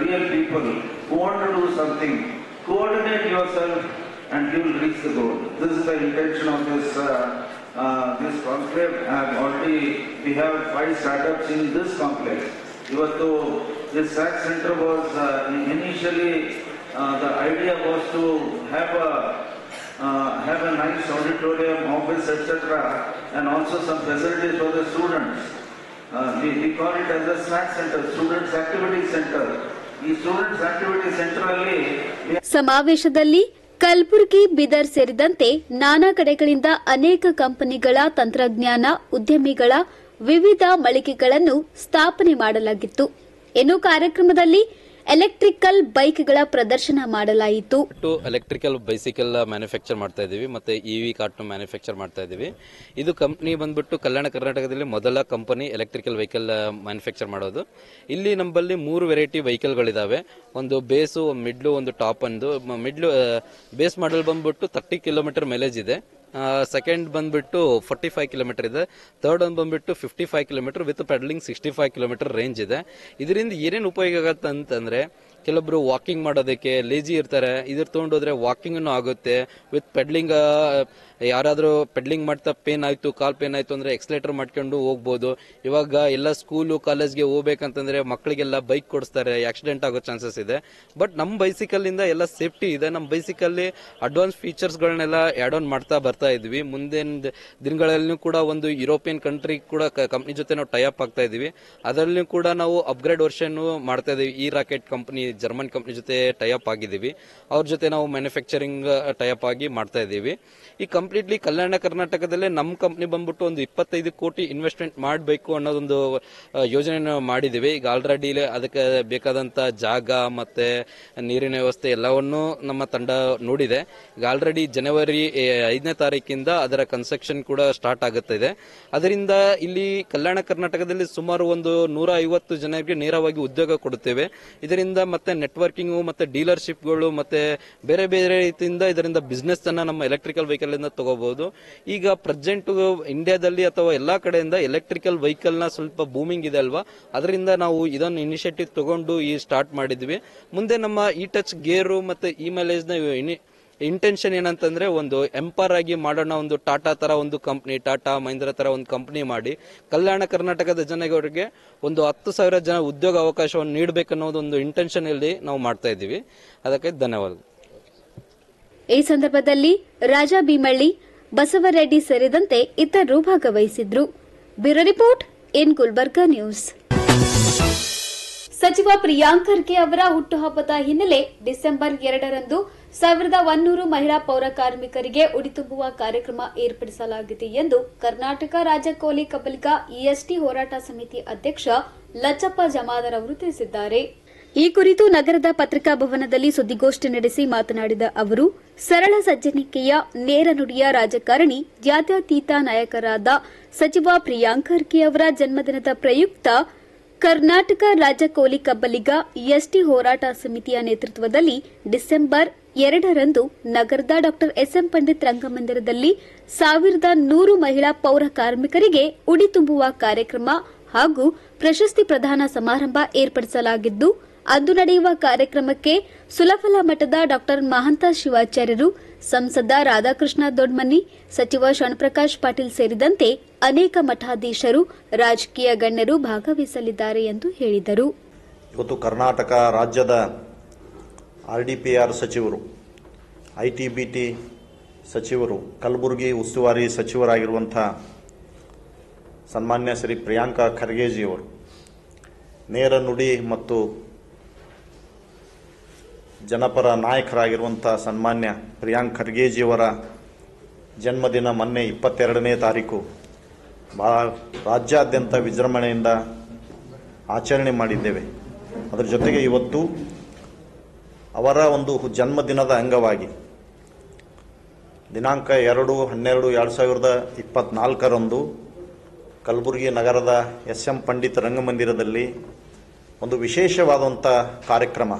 real people who want to do something. Coordinate yourself and you will reach the goal. This is the intention of this conclave. We have 5 startups in this complex. Ivattu this SAC center was initially the idea was to have a nice auditorium, office, etc., and also some facilities for the students. We call it as a SAC center, Students Activity Center. ಈ Students Activity Center ಅಲ್ಲಿ ಸಮಾವೇಶದಲ್ಲಿ ಕಲಬುರಗಿ, ಬೀದರ್ ಸೇರಿದಂತೆ ನಾನಾ ಕಡೆಗಳಿಂದ ಅನೇಕ ಕಂಪನಿಗಳ ತಂತ್ರಜ್ಞಾನ ಉದ್ಯಮಿಗಳ ವಿವಿಧ ಮಳಿಗೆಗಳನ್ನು ಸ್ಥಾಪನೆ ಮಾಡಲಾಗಿತ್ತು. ಇನ್ನು ಕಾರ್ಯಕ್ರಮದಲ್ಲಿ ಎಲೆಕ್ಟ್ರಿಕಲ್ ಬೈಕ್ಗಳ ಪ್ರದರ್ಶನ ಮಾಡಲಾಯಿತು. ಎಲೆಕ್ಟ್ರಿಕಲ್ ಬೈಸಿಕಲ್ ಮ್ಯಾನುಫ್ಯಾಕ್ಚರ್ ಮಾಡ್ತಾ ಇದೀವಿ, ಮತ್ತೆ ಇವಿ ಕಾರ್ಟ್ ಮ್ಯಾನುಫ್ಯಾಕ್ಚರ್ ಮಾಡ್ತಾ ಇದೀವಿ. ಇದು ಕಂಪನಿ ಬಂದ್ಬಿಟ್ಟು ಕಲ್ಯಾಣ ಕರ್ನಾಟಕದಲ್ಲಿ ಮೊದಲ ಕಂಪನಿ ಎಲೆಕ್ಟ್ರಿಕಲ್ ವೆಹಿಕಲ್ ಮ್ಯಾನುಫ್ಯಾಕ್ಚರ್ ಮಾಡೋದು. ಇಲ್ಲಿ ನಮ್ಮಲ್ಲಿ 3 ವೆರೈಟಿ ವೆಹಿಕಲ್ಗಳಿದಾವೆ. ಒಂದು ಬೇಸು, ಒಂದು ಮಿಡ್ಲು, ಒಂದು ಟಾಪ್. ಒಂದು ಮಿಡ್ಲು ಬೇಸ್ ಮಾಡಲ್ ಬಂದ್ಬಿಟ್ಟು 30 ಕಿಲೋಮೀಟರ್ ಮೈಲೇಜ್ ಇದೆ. ಸೆಕೆಂಡ್ ಬಂದ್ಬಿಟ್ಟು 45 ಕಿಲೋಮೀಟರ್ ಇದೆ. ಥರ್ಡ್ ಒಂದು ಬಂದ್ಬಿಟ್ಟು 55 kilometre with pedalling 65 kilometre range ಇದೆ. ಇದರಿಂದ ಏನೇನು ಉಪಯೋಗ ಆಗತ್ತೆ ಅಂತಂದ್ರೆ, ಕೆಲವೊಬ್ರು ವಾಕಿಂಗ್ ಮಾಡೋದಕ್ಕೆ ಲೇಜಿ ಇರ್ತಾರೆ, ಇದ್ರ ತಗೊಂಡೋದ್ರೆ ವಾಕಿಂಗ್ ಆಗುತ್ತೆ. ವಿತ್ ಪೆಡ್ಲಿಂಗ್, ಯಾರಾದ್ರೂ ಪೆಡ್ಲಿಂಗ್ ಮಾಡ್ತಾ ಪೇನ್ ಆಯ್ತು, ಕಾಲ್ ಪೇನ್ ಆಯ್ತು ಅಂದ್ರೆ ಎಕ್ಸಲೇಟರ್ ಮಾಡ್ಕೊಂಡು ಹೋಗ್ಬೋದು. ಇವಾಗ ಎಲ್ಲ ಸ್ಕೂಲು ಕಾಲೇಜ್ಗೆ ಹೋಗ್ಬೇಕಂತಂದ್ರೆ ಮಕ್ಕಳಿಗೆಲ್ಲ ಬೈಕ್ ಕೊಡಿಸ್ತಾರೆ, ಆಕ್ಸಿಡೆಂಟ್ ಆಗೋ ಚಾನ್ಸಸ್ ಇದೆ. ಬಟ್ ನಮ್ಮ ಬೈಸಿಕಲ್ ಇಂದ ಎಲ್ಲ ಸೇಫ್ಟಿ ಇದೆ. ನಮ್ಮ ಬೈಸಿಕಲ್ಲಿ ಅಡ್ವಾನ್ಸ್ ಫೀಚರ್ಸ್ ಗಳನ್ನೆಲ್ಲ ಆಡ್ ಆನ್ ಮಾಡ್ತಾ ಬರ್ತಾ ಇದ್ವಿ. ಮುಂದಿನ ದಿನಗಳಲ್ಲೂ ಕೂಡ ಒಂದು ಯುರೋಪಿಯನ್ ಕಂಟ್ರಿ ಕೂಡ ಕಂಪ್ನಿ ಜೊತೆ ನಾವು ಟೈ ಅಪ್ ಆಗ್ತಾ ಇದೀವಿ. ಅದರಲ್ಲೂ ಕೂಡ ನಾವು ಅಪ್ಗ್ರೇಡ್ ವರ್ಷನ್ ಮಾಡ್ತಾ ಇದೀವಿ. ಈ ರಾಕೆಟ್ ಕಂಪನಿ ಜರ್ಮನ್ ಕಂಪನಿ ಜೊತೆ ಟೈ ಅಪ್ ಆಗಿದ್ದೀವಿ. ಅವ್ರ ಜೊತೆ ನಾವು ಮ್ಯಾನುಫ್ಯಾಕ್ಚರಿಂಗ್ ಟೈ ಅಪ್ ಆಗಿ ಮಾಡ್ತಾ ಇದೀವಿ. ಈ ಕಂಪ್ಲೀಟ್ಲಿ ಕಲ್ಯಾಣ ಕರ್ನಾಟಕದಲ್ಲೇ ನಮ್ಮ ಕಂಪನಿ ಬಂದ್ಬಿಟ್ಟು ಒಂದು 25 ಕೋಟಿ ಇನ್ವೆಸ್ಟ್ಮೆಂಟ್ ಮಾಡಬೇಕು ಅನ್ನೋದೊಂದು ಯೋಜನೆ ಮಾಡಿದೀವಿ. ಈಗ ಆಲ್ರೆಡಿ ಅದಕ್ಕೆ ಬೇಕಾದಂತ ಜಾಗ ಮತ್ತೆ ನೀರಿನ ವ್ಯವಸ್ಥೆ ಎಲ್ಲವನ್ನೂ ನಮ್ಮ ತಂಡ ನೋಡಿದೆ. ಈಗ ಆಲ್ರೆಡಿ ಜನವರಿ 5ನೇ ತಾರೀಕಿಂದ ಅದರ ಕನ್ಸ್ಟ್ರಕ್ಷನ್ ಕೂಡ ಸ್ಟಾರ್ಟ್ ಆಗುತ್ತಿದೆ. ಅದರಿಂದ ಇಲ್ಲಿ ಕಲ್ಯಾಣ ಕರ್ನಾಟಕದಲ್ಲಿ ಸುಮಾರು ಒಂದು 150 ಜನರಿಗೆ ನೇರವಾಗಿ ಉದ್ಯೋಗ ಕೊಡುತ್ತೇವೆ. ಇದರಿಂದ ಮತ್ತೆ ನೆಟ್ವರ್ಕಿಂಗ್ ಮತ್ತೆ ಡೀಲರ್ಶಿಪ್ಗಳು ಮತ್ತೆ ಬೇರೆ ಬೇರೆ ರೀತಿಯಿಂದ ಇದರಿಂದ ಬಿಸ್ನೆಸ್ ಅನ್ನ ನಮ್ಮ ಎಲೆಕ್ಟ್ರಿಕಲ್ ವೆಹಿಕಲ್ ಇಂದ ತಗೋಬಹುದು. ಈಗ ಪ್ರೆಸೆಂಟ್ ಇಂಡಿಯಾದಲ್ಲಿ ಅಥವಾ ಎಲ್ಲಾ ಕಡೆಯಿಂದ ಎಲೆಕ್ಟ್ರಿಕಲ್ ವೆಹಿಕಲ್ ನ ಸ್ವಲ್ಪ ಬೂಮಿಂಗ್ ಇದೆ ಅಲ್ವಾ, ಅದರಿಂದ ನಾವು ಇದನ್ನು ಇನಿಷಿಯೇಟಿವ್ ತಗೊಂಡು ಈ ಸ್ಟಾರ್ಟ್ ಮಾಡಿದ್ವಿ. ಮುಂದೆ ನಮ್ಮ ಇ ಟಚ್ ಗೇರು ಮತ್ತೆ ಇ ಮೈಲೇಜ್ ನ ಇಂಟೆನ್ಷನ್ ಏನಂತಂದ್ರೆ, ಒಂದು ಎಂಪರ್ ಆಗಿ ಮಾಡೋಣ. ಒಂದು ಟಾಟಾ ತರ ಒಂದು ಕಂಪನಿ, ಟಾಟಾ ಮಹೀಂದ್ರ ತರ ಒಂದು ಕಂಪನಿ ಮಾಡಿ ಕಲ್ಯಾಣ ಕರ್ನಾಟಕದ ಜನರಿಗೆ ಒಂದು 10,000 ಜನ ಉದ್ಯೋಗ ಅವಕಾಶವನ್ನು ನೀಡಬೇಕನ್ನೋದು ಒಂದು ಇಂಟೆನ್ಷನ್ ಅಲ್ಲಿ ನಾವು ಮಾಡ್ತಾ ಇದ್ದೀವಿ. ಅದಕ್ಕೆ ಧನ್ಯವಾದ. ಈ ಸಂದರ್ಭದಲ್ಲಿ ರಾಜಾ ಬಿಮಳ್ಳಿ, ಬಸವರೆಡ್ಡಿ ಸೇರಿದಂತೆ ಇತರರು ಭಾಗವಹಿಸಿದ್ರು. Bureau report in Gulbarga news. ಸಚಿವ ಪ್ರಿಯಾಂಕ್ ಖರ್ಗೆ ಅವರ ಹುಟ್ಟುಹಬ್ಬದ ಹಿನ್ನೆಲೆ ಡಿಸೆಂಬರ್ 2ರಂದು 1100 ಮಹಿಳಾ ಪೌರ ಕಾರ್ಮಿಕರಿಗೆ ಉಡಿ ತುಂಬುವ ಕಾರ್ಯಕ್ರಮ ಏರ್ಪಡಿಸಲಾಗಿದೆ ಎಂದು ಕರ್ನಾಟಕ ರಾಜ್ಯ ಕೂಲಿ ಕಬ್ಬಲಿಗ ಇಎಸ್ಟಿ ಹೋರಾಟ ಸಮಿತಿ ಅಧ್ಯಕ್ಷ ಲಚ್ಚಪ್ಪ ಜಮಾದಾರ್ ಅವರು ತಿಳಿಸಿದ್ದಾರೆ. ಈ ಕುರಿತು ನಗರದ ಪತ್ರಿಕಾ ಭವನದಲ್ಲಿ ಸುದ್ದಿಗೋಷ್ಠಿ ನಡೆಸಿ ಮಾತನಾಡಿದ ಅವರು, ಸರಳ ಸಜ್ಜನಿಕೆಯ ನೇರ ನುಡಿಯ ರಾಜಕಾರಣಿ, ಜಾತ್ಯತೀತ ನಾಯಕರಾದ ಸಚಿವ ಪ್ರಿಯಾಂಕ್ ಖರ್ಗೆ ಅವರ ಜನ್ಮದಿನದ ಪ್ರಯುಕ್ತ ಕರ್ನಾಟಕ ರಾಜ್ಯ ಕೂಲಿ ಕಬ್ಬಲಿಗ ಎಸ್ಟಿ ಹೋರಾಟ ಸಮಿತಿಯ ನೇತೃತ್ವದಲ್ಲಿ ಡಿಸೆಂಬರ್ 2ರಂದು ನಗರದ ಡಾ ಎಸ್ಎಂ ಪಂಡಿತ್ ರಂಗಮಂದಿರದಲ್ಲಿ 1100 ಮಹಿಳಾ ಪೌರ ಕಾರ್ಮಿಕರಿಗೆ ಉಡಿ ತುಂಬುವ ಕಾರ್ಯಕ್ರಮ ಹಾಗೂ ಪ್ರಶಸ್ತಿ ಪ್ರದಾನ ಸಮಾರಂಭ ಏರ್ಪಡಿಸಲಾಗಿದ್ದು, ಅಂದು ನಡೆಯುವ ಕಾರ್ಯಕ್ರಮಕ್ಕೆ ಸುಲಫಲ ಮಠದ ಡಾ ಮಹಂತ ಶಿವಾಚಾರ್ಯರು, ಸಂಸದ ರಾಧಾಕೃಷ್ಣ ದೊಡ್ಮನಿ, ಸಚಿವ ಶರಣಪ್ರಕಾಶ್ ಪಾಟೀಲ್ ಸೇರಿದಂತೆ ಅನೇಕ ಮಠಾಧೀಶರು, ರಾಜಕೀಯ ಗಣ್ಯರು ಭಾಗವಹಿಸಲಿದ್ದಾರೆ ಎಂದು ಹೇಳಿದರು. ಇವತ್ತು ಕರ್ನಾಟಕ ರಾಜ್ಯದ ಆರ್ಡಿಪಿಆರ್ ಸಚಿವರು, ಐಟಿಬಿಟಿ ಸಚಿವರು, ಕಲಬುರಗಿ ಉಸ್ತುವಾರಿ ಸಚಿವರಾಗಿರುವಂಥ ಸನ್ಮಾನ್ಯ ಶ್ರೀ ಪ್ರಿಯಾಂಕ ಖರ್ಗೆಜಿಯವರು, ನೇರ ನುಡಿ ಮತ್ತು ಜನಪರ ನಾಯಕರಾಗಿರುವಂಥ ಸನ್ಮಾನ್ಯ ಪ್ರಿಯಾಂಕ್ ಖರ್ಗೆಜಿಯವರ ಜನ್ಮದಿನ ಮೊನ್ನೆ 22ನೇ ತಾರೀಕು ರಾಜ್ಯಾದ್ಯಂತ ವಿಜೃಂಭಣೆಯಿಂದ ಆಚರಣೆ ಮಾಡಿದ್ದೇವೆ. ಅದರ ಜೊತೆಗೆ ಇವತ್ತು ಅವರ ಒಂದು ಜನ್ಮದಿನದ ಅಂಗವಾಗಿ ದಿನಾಂಕ 2/12/2024ರಂದು ಕಲಬುರಗಿ ನಗರದ ಎಸ್ಎಂ ಪಂಡಿತ್ ರಂಗಮಂದಿರದಲ್ಲಿ ಒಂದು ವಿಶೇಷವಾದಂಥ ಕಾರ್ಯಕ್ರಮ.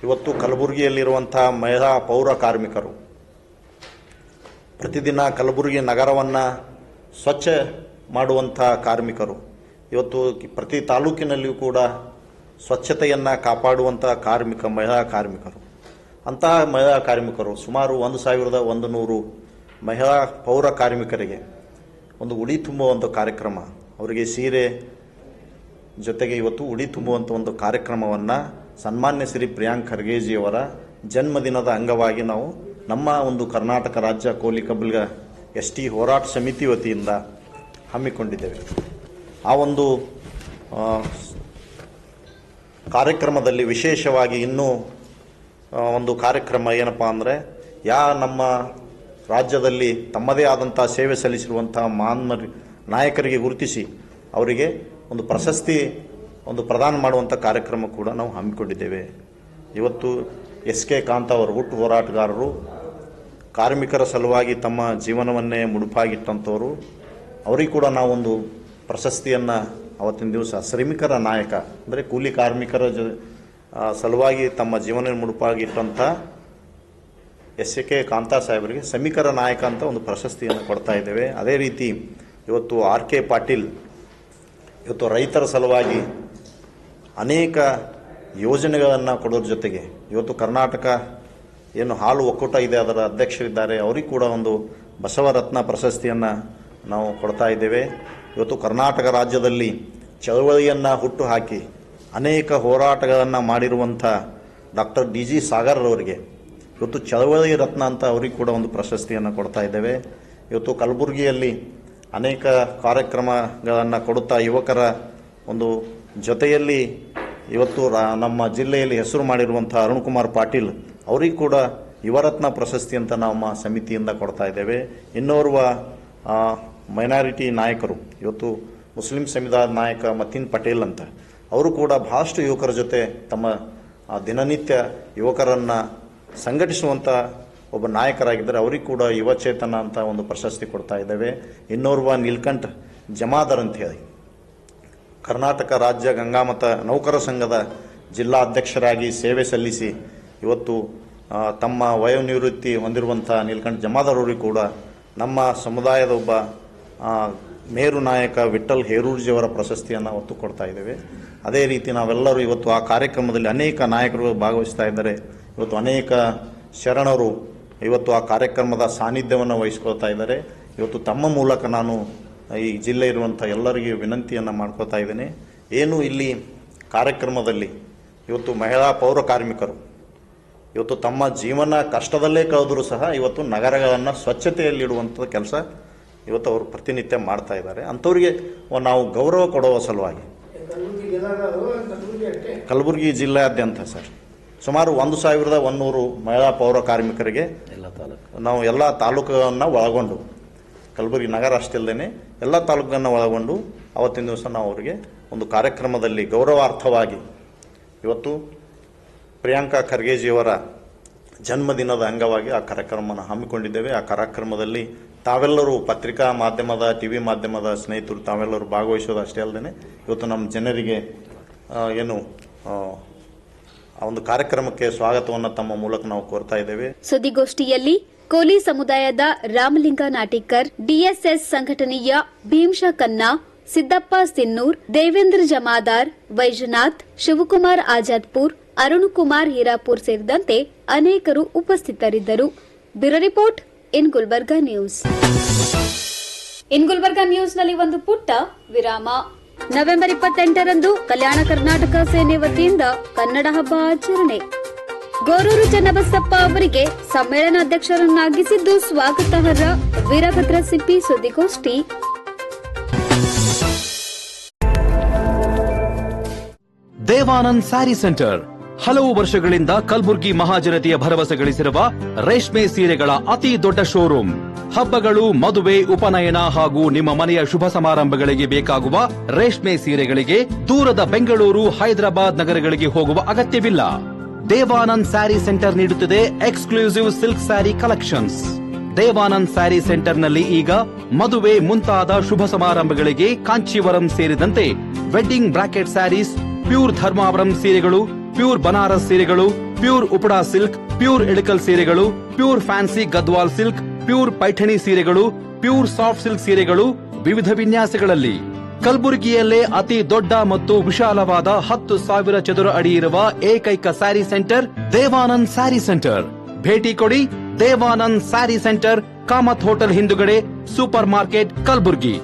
ಇವತ್ತು ಕಲಬುರಗಿಯಲ್ಲಿರುವಂಥ ಮಹಿಳಾ ಪೌರ ಕಾರ್ಮಿಕರು ಪ್ರತಿದಿನ ಕಲಬುರಗಿ ನಗರವನ್ನು ಸ್ವಚ್ಛ ಮಾಡುವಂಥ ಕಾರ್ಮಿಕರು, ಇವತ್ತು ಪ್ರತಿ ತಾಲೂಕಿನಲ್ಲಿಯೂ ಕೂಡ ಸ್ವಚ್ಛತೆಯನ್ನು ಕಾಪಾಡುವಂಥ ಮಹಿಳಾ ಕಾರ್ಮಿಕರು, ಅಂತಹ ಮಹಿಳಾ ಕಾರ್ಮಿಕರು ಸುಮಾರು 1100 ಮಹಿಳಾ ಪೌರ ಕಾರ್ಮಿಕರಿಗೆ ಒಂದು ಉಡಿ ತುಂಬುವಂಥ ಕಾರ್ಯಕ್ರಮ, ಅವರಿಗೆ ಸೀರೆ ಜೊತೆಗೆ ಇವತ್ತು ಉಡಿ ತುಂಬುವಂಥ ಒಂದು ಕಾರ್ಯಕ್ರಮವನ್ನು ಸನ್ಮಾನ್ಯ ಶ್ರೀ ಪ್ರಿಯಾಂಕ್ ಖರ್ಗೆಜಿಯವರ ಜನ್ಮದಿನದ ಅಂಗವಾಗಿ ನಾವು ನಮ್ಮ ಒಂದು ಕರ್ನಾಟಕ ರಾಜ್ಯ ಕೂಲಿ ಕಬ್ಬಲಿಗ ಎಸ್ಟಿ ಹೋರಾಟ ಸಮಿತಿ ವತಿಯಿಂದ ಹಮ್ಮಿಕೊಂಡಿದ್ದೇವೆ. ಆ ಒಂದು ಕಾರ್ಯಕ್ರಮದಲ್ಲಿ ವಿಶೇಷವಾಗಿ ಇನ್ನೂ ಒಂದು ಕಾರ್ಯಕ್ರಮ ಏನಪ್ಪ ಅಂದರೆ, ನಮ್ಮ ರಾಜ್ಯದಲ್ಲಿ ತಮ್ಮದೇ ಆದಂಥ ಸೇವೆ ಸಲ್ಲಿಸಿರುವಂಥ ಮಹಾನ್ ನಾಯಕರಿಗೆ ಗುರುತಿಸಿ ಅವರಿಗೆ ಒಂದು ಪ್ರಶಸ್ತಿ ಪ್ರದಾನ ಮಾಡುವಂಥ ಕಾರ್ಯಕ್ರಮ ಕೂಡ ನಾವು ಹಮ್ಮಿಕೊಂಡಿದ್ದೇವೆ. ಇವತ್ತು SK ಕಾಂತ ಅವರು ಹುಟ್ಟು ಹೋರಾಟಗಾರರು, ಕಾರ್ಮಿಕರ ಸಲುವಾಗಿ ತಮ್ಮ ಜೀವನವನ್ನೇ ಮುಡುಪಾಗಿಟ್ಟಂಥವರು, ಅವರಿಗೆ ಕೂಡ ನಾವೊಂದು ಪ್ರಶಸ್ತಿಯನ್ನು ಅವತ್ತಿನ ದಿವಸ ಶ್ರಮಿಕರ ನಾಯಕ ಅಂದರೆ ಕೂಲಿ ಕಾರ್ಮಿಕರ ಸಲುವಾಗಿ ತಮ್ಮ ಜೀವನ ಮುಡುಪಾಗಿಟ್ಟಂಥ SK ಕಾಂತ ಸಾಹೇಬರಿಗೆ ಶ್ರಮಿಕರ ನಾಯಕ ಅಂತ ಒಂದು ಪ್ರಶಸ್ತಿಯನ್ನು ಕೊಡ್ತಾ ಇದ್ದೇವೆ. ಅದೇ ರೀತಿ ಇವತ್ತು RK ಪಾಟೀಲ್ ಇವತ್ತು ರೈತರ ಸಲುವಾಗಿ ಅನೇಕ ಯೋಜನೆಗಳನ್ನು ಕೊಡೋದ್ರ ಜೊತೆಗೆ ಇವತ್ತು ಕರ್ನಾಟಕ ಏನು ಹಾಲು ಒಕ್ಕೂಟ ಇದೆ ಅದರ ಅಧ್ಯಕ್ಷರಿದ್ದಾರೆ, ಅವರಿಗೆ ಕೂಡ ಒಂದು ಬಸವರತ್ನ ಪ್ರಶಸ್ತಿಯನ್ನು ನಾವು ಕೊಡ್ತಾ ಇದ್ದೇವೆ. ಇವತ್ತು ಕರ್ನಾಟಕ ರಾಜ್ಯದಲ್ಲಿ ಚಳವಳಿಯನ್ನು ಹುಟ್ಟು ಹಾಕಿ ಅನೇಕ ಹೋರಾಟಗಳನ್ನು ಮಾಡಿರುವಂಥ ಡಾಕ್ಟರ್ DG ಸಾಗರ್ ಅವರಿಗೆ ಇವತ್ತು ಚಳವಳಿ ರತ್ನ ಅಂತ ಅವರಿಗೆ ಕೂಡ ಒಂದು ಪ್ರಶಸ್ತಿಯನ್ನು ಕೊಡ್ತಾ ಇದ್ದೇವೆ. ಇವತ್ತು ಕಲಬುರಗಿಯಲ್ಲಿ ಅನೇಕ ಕಾರ್ಯಕ್ರಮಗಳನ್ನು ಕೊಡುತ್ತಾ ಯುವಕರ ಒಂದು ಜೊತೆಯಲ್ಲಿ ಇವತ್ತು ನಮ್ಮ ಜಿಲ್ಲೆಯಲ್ಲಿ ಹೆಸರು ಮಾಡಿರುವಂಥ ಅರುಣ್ ಕುಮಾರ್ ಪಾಟೀಲ್ ಅವರಿಗೆ ಕೂಡ ಯುವರತ್ನ ಪ್ರಶಸ್ತಿ ಅಂತ ನಮ್ಮ ಸಮಿತಿಯಿಂದ ಕೊಡ್ತಾ ಇದ್ದೇವೆ. ಇನ್ನೋರ್ವ ಮೈನಾರಿಟಿ ನಾಯಕರು ಇವತ್ತು ಮುಸ್ಲಿಂ ಸಮುದಾಯದ ನಾಯಕ ಮತೀನ್ ಪಟೇಲ್ ಅಂತ, ಅವರು ಕೂಡ ಬಹಳಷ್ಟು ಯುವಕರ ಜೊತೆ ತಮ್ಮ ದಿನನಿತ್ಯ ಯುವಕರನ್ನು ಸಂಘಟಿಸುವಂಥ ಒಬ್ಬ ನಾಯಕರಾಗಿದ್ದರೆ ಅವರಿಗೆ ಕೂಡ ಯುವ ಚೇತನ ಅಂತ ಒಂದು ಪ್ರಶಸ್ತಿ ಕೊಡ್ತಾ ಇದ್ದೇವೆ. ಇನ್ನೋರ್ವ ನೀಲ್ಕಂಠ ಜಮಾದಾರ್ ಅಂತ ಹೇಳಿ ಕರ್ನಾಟಕ ರಾಜ್ಯ ಗಂಗಾಮತ ನೌಕರ ಸಂಘದ ಜಿಲ್ಲಾ ಅಧ್ಯಕ್ಷರಾಗಿ ಸೇವೆ ಸಲ್ಲಿಸಿ ಇವತ್ತು ತಮ್ಮ ವಯೋನಿವೃತ್ತಿ ಹೊಂದಿರುವಂಥ ನೀಲ್ಕಂಠ ಜಮಾದಾರ್ ಅವರಿಗೆ ಕೂಡ ನಮ್ಮ ಸಮುದಾಯದ ಒಬ್ಬ ಮೇರು ನಾಯಕ ವಿಠಲ್ ಹೇರೂರ್ಜಿಯವರ ಪ್ರಶಸ್ತಿಯನ್ನು ಒತ್ತು ಕೊಡ್ತಾ ಇದ್ದೇವೆ. ಅದೇ ರೀತಿ ನಾವೆಲ್ಲರೂ ಇವತ್ತು ಆ ಕಾರ್ಯಕ್ರಮದಲ್ಲಿ ಅನೇಕ ನಾಯಕರು ಭಾಗವಹಿಸ್ತಾ ಇದ್ದಾರೆ. ಇವತ್ತು ಅನೇಕ ಶರಣರು ಇವತ್ತು ಆ ಕಾರ್ಯಕ್ರಮದ ಸಾನ್ನಿಧ್ಯವನ್ನು ವಹಿಸ್ಕೊಳ್ತಾ ಇದ್ದಾರೆ. ಇವತ್ತು ತಮ್ಮ ಮೂಲಕ ನಾನು ಈ ಜಿಲ್ಲೆ ಇರುವಂಥ ಎಲ್ಲರಿಗೂ ವಿನಂತಿಯನ್ನು ಮಾಡ್ಕೋತಾ ಇದ್ದೇನೆ. ಏನು ಇಲ್ಲಿ ಕಾರ್ಯಕ್ರಮದಲ್ಲಿ ಇವತ್ತು ಮಹಿಳಾ ಪೌರ ಕಾರ್ಮಿಕರು ಇವತ್ತು ತಮ್ಮ ಜೀವನ ಕಷ್ಟದಲ್ಲೇ ಕಳೆದರೂ ಸಹ ಇವತ್ತು ನಗರಗಳನ್ನು ಸ್ವಚ್ಛತೆಯಲ್ಲಿಡುವಂಥ ಕೆಲಸ ಇವತ್ತು ಅವರು ಪ್ರತಿನಿತ್ಯ ಮಾಡ್ತಾ ಇದ್ದಾರೆ. ಅಂಥವ್ರಿಗೆ ನಾವು ಗೌರವ ಕೊಡುವ ಸಲುವಾಗಿ ಕಲಬುರಗಿ ಜಿಲ್ಲೆಯಾದ್ಯಂತ ಸರ್ ಸುಮಾರು 1100 ಮಹಿಳಾ ಪೌರ ಕಾರ್ಮಿಕರಿಗೆ ನಾವು ಎಲ್ಲ ತಾಲೂಕನ್ನು ಒಳಗೊಂಡು ಕಲಬುರಗಿ ನಗರ ಅಷ್ಟೇ ಎಲ್ಲ ತಾಲೂಕನ್ನು ಒಳಗೊಂಡು ಅವತ್ತಿನ ದಿವಸ ನಾವು ಅವರಿಗೆ ಒಂದು ಕಾರ್ಯಕ್ರಮದಲ್ಲಿ ಗೌರವಾರ್ಥವಾಗಿ ಇವತ್ತು ಪ್ರಿಯಾಂಕಾ ಖರ್ಗೆಜಿಯವರ ಜನ್ಮದಿನದ ಅಂಗವಾಗಿ ಆ ಕಾರ್ಯಕ್ರಮವನ್ನು ಹಮ್ಮಿಕೊಂಡಿದ್ದೇವೆ. ಆ ಕಾರ್ಯಕ್ರಮದಲ್ಲಿ ತಾವೆಲ್ಲರೂ ಪತ್ರಿಕಾ ಮಾಧ್ಯಮದ ಟಿವಿ ಮಾಧ್ಯಮದ ಸ್ನೇಹಿತರು ತಾವೆಲ್ಲರೂ ಭಾಗವಹಿಸೋದು ಅಷ್ಟೇ ಅಲ್ಲದೆ ಇವತ್ತು ನಮ್ಮ ಜನರಿಗೆ ಆ ಒಂದು ಕಾರ್ಯಕ್ರಮಕ್ಕೆ ಸ್ವಾಗತವನ್ನು ತಮ್ಮ ಮೂಲಕ ನಾವು ಕೋರ್ತಾ ಇದ್ದೇವೆ. ಸುದ್ದಿಗೋಷ್ಠಿಯಲ್ಲಿ ಕೋಲಿ ಸಮುದಾಯದ ರಾಮಲಿಂಗ ನಾಟಿಕರ್, ಡಿಎಸ್ಎಸ್ ಸಂಘಟನೆಯ ಭೀಮ್ಶಾ ಕನ್ನಾ, ಸಿದ್ದಪ್ಪ ಸಿನ್ನೂರ್, ದೇವೇಂದ್ರ ಜಮಾದಾರ್, ವೈಜನಾಥ್, ಶಿವಕುಮಾರ್ ಆಜಾದ್ಪುರ್, ಅರುಣಕುಮಾರ್ ಹೀರಾಪುರ್ ಸೇರಿದಂತೆ ಅನೇಕರು ಉಪಸ್ಥಿತರಿದ್ದರು. Bureau report in Gulbarga news. In Gulbarga ನ್ಯೂಸ್ನಲ್ಲಿ ಒಂದು ಪುಟ್ಟ ವಿರಾಮ. ನವೆಂಬರ್ 28ರಂದು ಕಲ್ಯಾಣ ಕರ್ನಾಟಕ ಸೇನೆ ವತಿಯಿಂದ ಕನ್ನಡ ಹಬ್ಬ ಆಚರಣೆ. ಗೋರೂರು ಚನ್ನಬಸಪ್ಪ ಅವರಿಗೆ ಸಮ್ಮೇಳನಾಧ್ಯಕ್ಷರನ್ನಾಗಿಸಿದ್ದು ಸ್ವಾಗತಾರ್ಹ. ವೀರಭದ್ರ ಸಿಪ್ಪಿ ಸುದ್ದಿಗೋಷ್ಠಿ. ದೇವಾನಂದ್ ಸ್ಯಾರಿ ಸೆಂಟರ್ ಹಲವು ವರ್ಷಗಳಿಂದ ಕಲಬುರ್ಗಿ ಮಹಾಜನತೆಯ ಭರವಸೆ ಗಳಿಸಿರುವ ರೇಷ್ಮೆ ಸೀರೆಗಳ ಅತಿ ದೊಡ್ಡ ಶೋರೂಮ್. ಹಬ್ಬಗಳು, ಮದುವೆ, ಉಪನಯನ ಹಾಗೂ ನಿಮ್ಮ ಮನೆಯ ಶುಭ ಸಮಾರಂಭಗಳಿಗೆ ಬೇಕಾಗುವ ರೇಷ್ಮೆ ಸೀರೆಗಳಿಗೆ ದೂರದ ಬೆಂಗಳೂರು, ಹೈದರಾಬಾದ್ ನಗರಗಳಿಗೆ ಹೋಗುವ ಅಗತ್ಯವಿಲ್ಲ. ದೇವಾನಂದ್ ಸ್ಯಾರಿ ಸೆಂಟರ್ ನೀಡುತ್ತಿದೆ exclusive silk saree collections. Devanand saree ಸೆಂಟರ್ನಲ್ಲಿ ಈಗ ಮದುವೆ ಮುಂತಾದ ಶುಭ ಸಮಾರಂಭಗಳಿಗೆ ಕಾಂಚೀವರಂ ಸೇರಿದಂತೆ wedding brocade sarees, pure Dharmavaram ಸೀರೆಗಳು, ಪ್ಯೂರ್ ಬನಾರಸ್ ಸೀರೆಗಳು, pure Uppada silk, pure Ilkal ಸೀರೆಗಳು, pure fancy Gadwal silk, pure Paithani ಸೀರೆಗಳು, ಪ್ಯೂರ್ ಸಾಫ್ಟ್ ಸಿಲ್ಕ್ ಸೀರೆಗಳು ವಿವಿಧ ವಿನ್ಯಾಸಗಳಲ್ಲಿ. ಕಲಬುರಗಿಯಲ್ಲೇ ಅತಿ ದೊಡ್ಡ ಮತ್ತು ವಿಶಾಲವಾದ 10,000 ಚದುರ ಅಡಿ ಇರುವ ಏಕೈಕ ಸ್ಯಾರಿ ಸೆಂಟರ್ ದೇವಾನಂದ್ ಸ್ಯಾರಿ ಸೆಂಟರ್. ಭೇಟಿ ಕೊಡಿ. ದೇವಾನಂದ್ ಸ್ಯಾರಿ ಸೆಂಟರ್, ಕಾಮತ್ ಹೋಟೆಲ್ ಹಿಂದುಗಡೆ, ಸೂಪರ್ ಮಾರ್ಕೆಟ್, ಕಲಬುರಗಿ.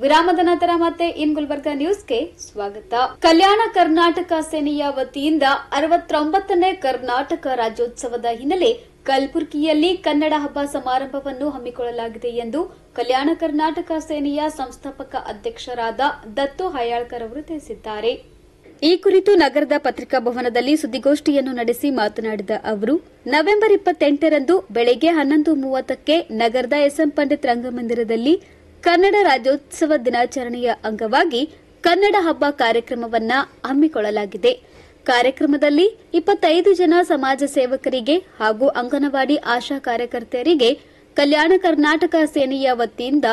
ವಿರಾಮದ ನಂತರ ಮತ್ತೆ ಇನ್ ಗುಲ್ಬರ್ಗಾ ನ್ಯೂಸ್ಗೆ ಸ್ವಾಗತ. ಕಲ್ಯಾಣ ಕರ್ನಾಟಕ ಸೇನೆಯ ವತಿಯಿಂದ 69ನೇ ಕರ್ನಾಟಕ ರಾಜ್ಯೋತ್ಸವದ ಹಿನ್ನೆಲೆ ಕಲಬುರಗಿಯಲ್ಲಿ ಕನ್ನಡ ಹಬ್ಬ ಸಮಾರಂಭವನ್ನು ಹಮ್ಮಿಕೊಳ್ಳಲಾಗಿದೆ ಎಂದು ಕಲ್ಯಾಣ ಕರ್ನಾಟಕ ಸೇನೆಯ ಸಂಸ್ಥಾಪಕ ಅಧ್ಯಕ್ಷರಾದ ದತ್ತು ಹಯಾಳ್ಕರ್ ಅವರು ತಿಳಿಸಿದ್ದಾರೆ. ಈ ಕುರಿತು ನಗರದ ಪತ್ರಿಕಾ ಭವನದಲ್ಲಿ ಸುದ್ದಿಗೋಷ್ಠಿಯನ್ನು ನಡೆಸಿ ಮಾತನಾಡಿದ ಅವರು, ನವೆಂಬರ್ 28ರಂದು ಬೆಳಗ್ಗೆ 11:30ಕ್ಕೆ ನಗರದ ಎಸ್ಎಂ ಪಂಡಿತ್ ರಂಗಮಂದಿರದಲ್ಲಿ ಕನ್ನಡ ರಾಜ್ಯೋತ್ಸವ ದಿನಾಚರಣೆಯ ಅಂಗವಾಗಿ ಕನ್ನಡ ಹಬ್ಬ ಕಾರ್ಯಕ್ರಮವನ್ನು ಹಮ್ಮಿಕೊಳ್ಳಲಾಗಿದೆ. ಕಾರ್ಯಕ್ರಮದಲ್ಲಿ 25 ಜನ ಸಮಾಜ ಸೇವಕರಿಗೆ ಹಾಗೂ ಅಂಗನವಾಡಿ ಆಶಾ ಕಾರ್ಯಕರ್ತೆಯರಿಗೆ ಕಲ್ಯಾಣ ಕರ್ನಾಟಕ ಸೇನೆಯ ವತಿಯಿಂದ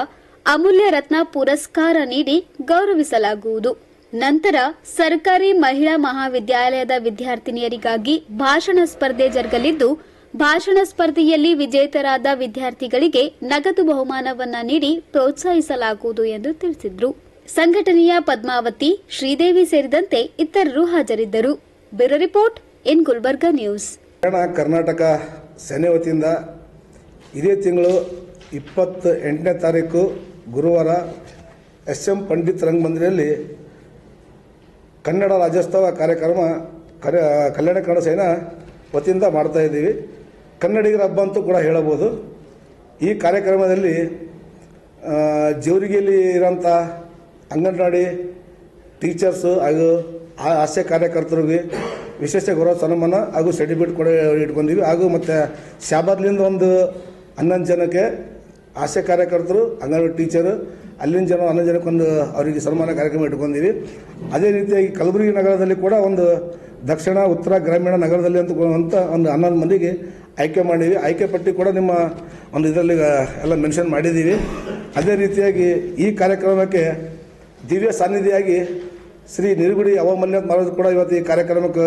ಅಮೂಲ್ಯ ರತ್ನ ಪುರಸ್ಕಾರ ನೀಡಿ ಗೌರವಿಸಲಾಗುವುದು. ನಂತರ ಸರ್ಕಾರಿ ಮಹಿಳಾ ಮಹಾವಿದ್ಯಾಲಯದ ವಿದ್ಯಾರ್ಥಿನಿಯರಿಗಾಗಿ ಭಾಷಣ ಸ್ಪರ್ಧೆ ಜರುಗಲಿದ್ದು, ಭಾಷಣ ಸ್ಪರ್ಧೆಯಲ್ಲಿ ವಿಜೇತರಾದ ವಿದ್ಯಾರ್ಥಿಗಳಿಗೆ ನಗದು ಬಹುಮಾನವನ್ನ ನೀಡಿ ಪ್ರೋತ್ಸಾಹಿಸಲಾಗುವುದು ಎಂದು ತಿಳಿಸಿದರು. ಸಂಘಟನೆಯ ಪದ್ಮಾವತಿ, ಶ್ರೀದೇವಿ ಸೇರಿದಂತೆ ಇತರರು ಹಾಜರಿದ್ದರು. Bureau report in Gulbarga news. Karnataka ಸೇನೆ ವತಿಯಿಂದ ಇದೇ ತಿಂಗಳು 28ನೇ ತಾರೀಕು ಗುರುವಾರ ಎಸ್ಎಂ ಪಂಡಿತ್ ರಂಗಮಂದಿರಲ್ಲಿ ಕನ್ನಡ ರಾಜ್ಯೋತ್ಸವ ಕಾರ್ಯಕ್ರಮ ಕಲ್ಯಾಣ ಕನ್ನಡ ಸೇನಾ ವತಿಯಿಂದ ಮಾಡ್ತಾ ಇದ್ದೀವಿ. ಕನ್ನಡಿಗರ ಹಬ್ಬ ಅಂತೂ ಕೂಡ ಹೇಳಬಹುದು. ಈ ಕಾರ್ಯಕ್ರಮದಲ್ಲಿ ಜೇವರಿಗೆಯಲ್ಲಿ ಇರೋಂಥ ಅಂಗನವಾಡಿ ಟೀಚರ್ಸು ಹಾಗೂ ಹಾಸ್ಯ ಕಾರ್ಯಕರ್ತರಿಗೆ ವಿಶೇಷ ಗೌರವ ಸನ್ಮಾನ ಹಾಗೂ ಸರ್ಟಿಫಿಕೇಟ್ ಕೂಡ ಇಟ್ಕೊಂಡಿವಿ. ಹಾಗೂ ಮತ್ತು ಶಾಬಾದ್ಲಿಂದ ಒಂದು 11 ಜನಕ್ಕೆ ಹಾಸ್ಯ ಕಾರ್ಯಕರ್ತರು, ಅಂಗನವಾಡಿ ಟೀಚರು, ಅಲ್ಲಿನ ಜನ 11 ಜನಕ್ಕೊಂದು ಅವರಿಗೆ ಸನ್ಮಾನ ಕಾರ್ಯಕ್ರಮ ಇಟ್ಕೊಂಡಿವಿ. ಅದೇ ರೀತಿಯಾಗಿ ಕಲಬುರಗಿ ನಗರದಲ್ಲಿ ಕೂಡ ಒಂದು ದಕ್ಷಿಣ ಉತ್ತರ ಗ್ರಾಮೀಣ ನಗರದಲ್ಲಿ ಅಂತ ಒಂದು 11 ಮಂದಿಗೆ ಆಯ್ಕೆ ಮಾಡಿದ್ದೀವಿ. ಆಯ್ಕೆ ಪಟ್ಟಿ ಕೂಡ ನಿಮ್ಮ ಒಂದು ಇದರಲ್ಲಿ ಎಲ್ಲ ಮೆನ್ಷನ್ ಮಾಡಿದ್ದೀವಿ. ಅದೇ ರೀತಿಯಾಗಿ ಈ ಕಾರ್ಯಕ್ರಮಕ್ಕೆ ದಿವ್ಯ ಸಾನ್ನಿಧಿಯಾಗಿ ಶ್ರೀ ನಿರ್ಗುಡಿ ಅವಮಲ್ಯ ಮಹಾರಾಜರು ಕೂಡ ಇವತ್ತು ಈ ಕಾರ್ಯಕ್ರಮಕ್ಕೆ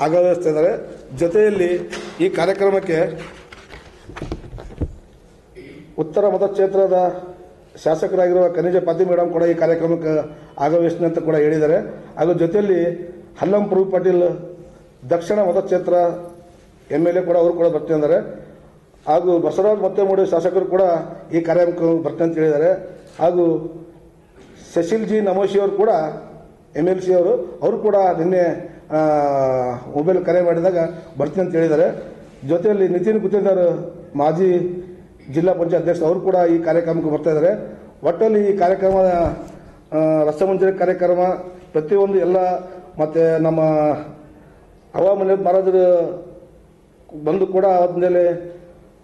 ಆಗಮಿಸ್ತಾ ಇದ್ದಾರೆ. ಜೊತೆಯಲ್ಲಿ ಈ ಕಾರ್ಯಕ್ರಮಕ್ಕೆ ಉತ್ತರ ಮತಕ್ಷೇತ್ರದ ಶಾಸಕರಾಗಿರುವ ಖನಿಜ ಪಾತಿ ಮೇಡಮ್ ಕೂಡ ಈ ಕಾರ್ಯಕ್ರಮಕ್ಕೆ ಆಗಮಿಸ್ತೀನಿ ಅಂತ ಕೂಡ ಹೇಳಿದ್ದಾರೆ. ಹಾಗೂ ಜೊತೆಯಲ್ಲಿ ಹಲ್ಲಂ ಪಾಟೀಲ್ ದಕ್ಷಿಣ ಮತಕ್ಷೇತ್ರ MLA ಕೂಡ ಅವರು ಕೂಡ ಬರ್ತಿದ್ದಾರೆ. ಹಾಗೂ ಬಸವರಾಜ ಮತ್ತೆಮೂಡಿ ಶಾಸಕರು ಕೂಡ ಈ ಕಾರ್ಯಕ್ರಮಕ್ಕೆ ಬರ್ತೀನಿ ಅಂತ ಹೇಳಿದ್ದಾರೆ. ಹಾಗೂ ಶಶಿಲ್ ಜಿ ನಮೋಶಿ ಅವರು ಕೂಡ MLC ಅವರು ಕೂಡ ನಿನ್ನೆ ಮೊಬೈಲ್ ಕರೆ ಮಾಡಿದಾಗ ಬರ್ತೀನಿ ಅಂತ ಹೇಳಿದ್ದಾರೆ. ಜೊತೆಯಲ್ಲಿ ನಿತಿನ್ ಗುತ್ತೇದಾರ್ ಮಾಜಿ ಜಿಲ್ಲಾ ಪಂಚಾಯತ್ ಅಧ್ಯಕ್ಷ ಅವರು ಕೂಡ ಈ ಕಾರ್ಯಕ್ರಮಕ್ಕೆ ಬರ್ತಾ ಇದ್ದಾರೆ. ಒಟ್ಟಲ್ಲಿ ಈ ಕಾರ್ಯಕ್ರಮ ರಸಮಂಜರಿ ಕಾರ್ಯಕ್ರಮ ಪ್ರತಿಯೊಂದು ಎಲ್ಲ ಮತ್ತು ನಮ್ಮ ಹವಾಮನೆ ಮಹಾರಾಜರು ಬಂದು ಕೂಡ ಅವತ್ತ ಮೇಲೆ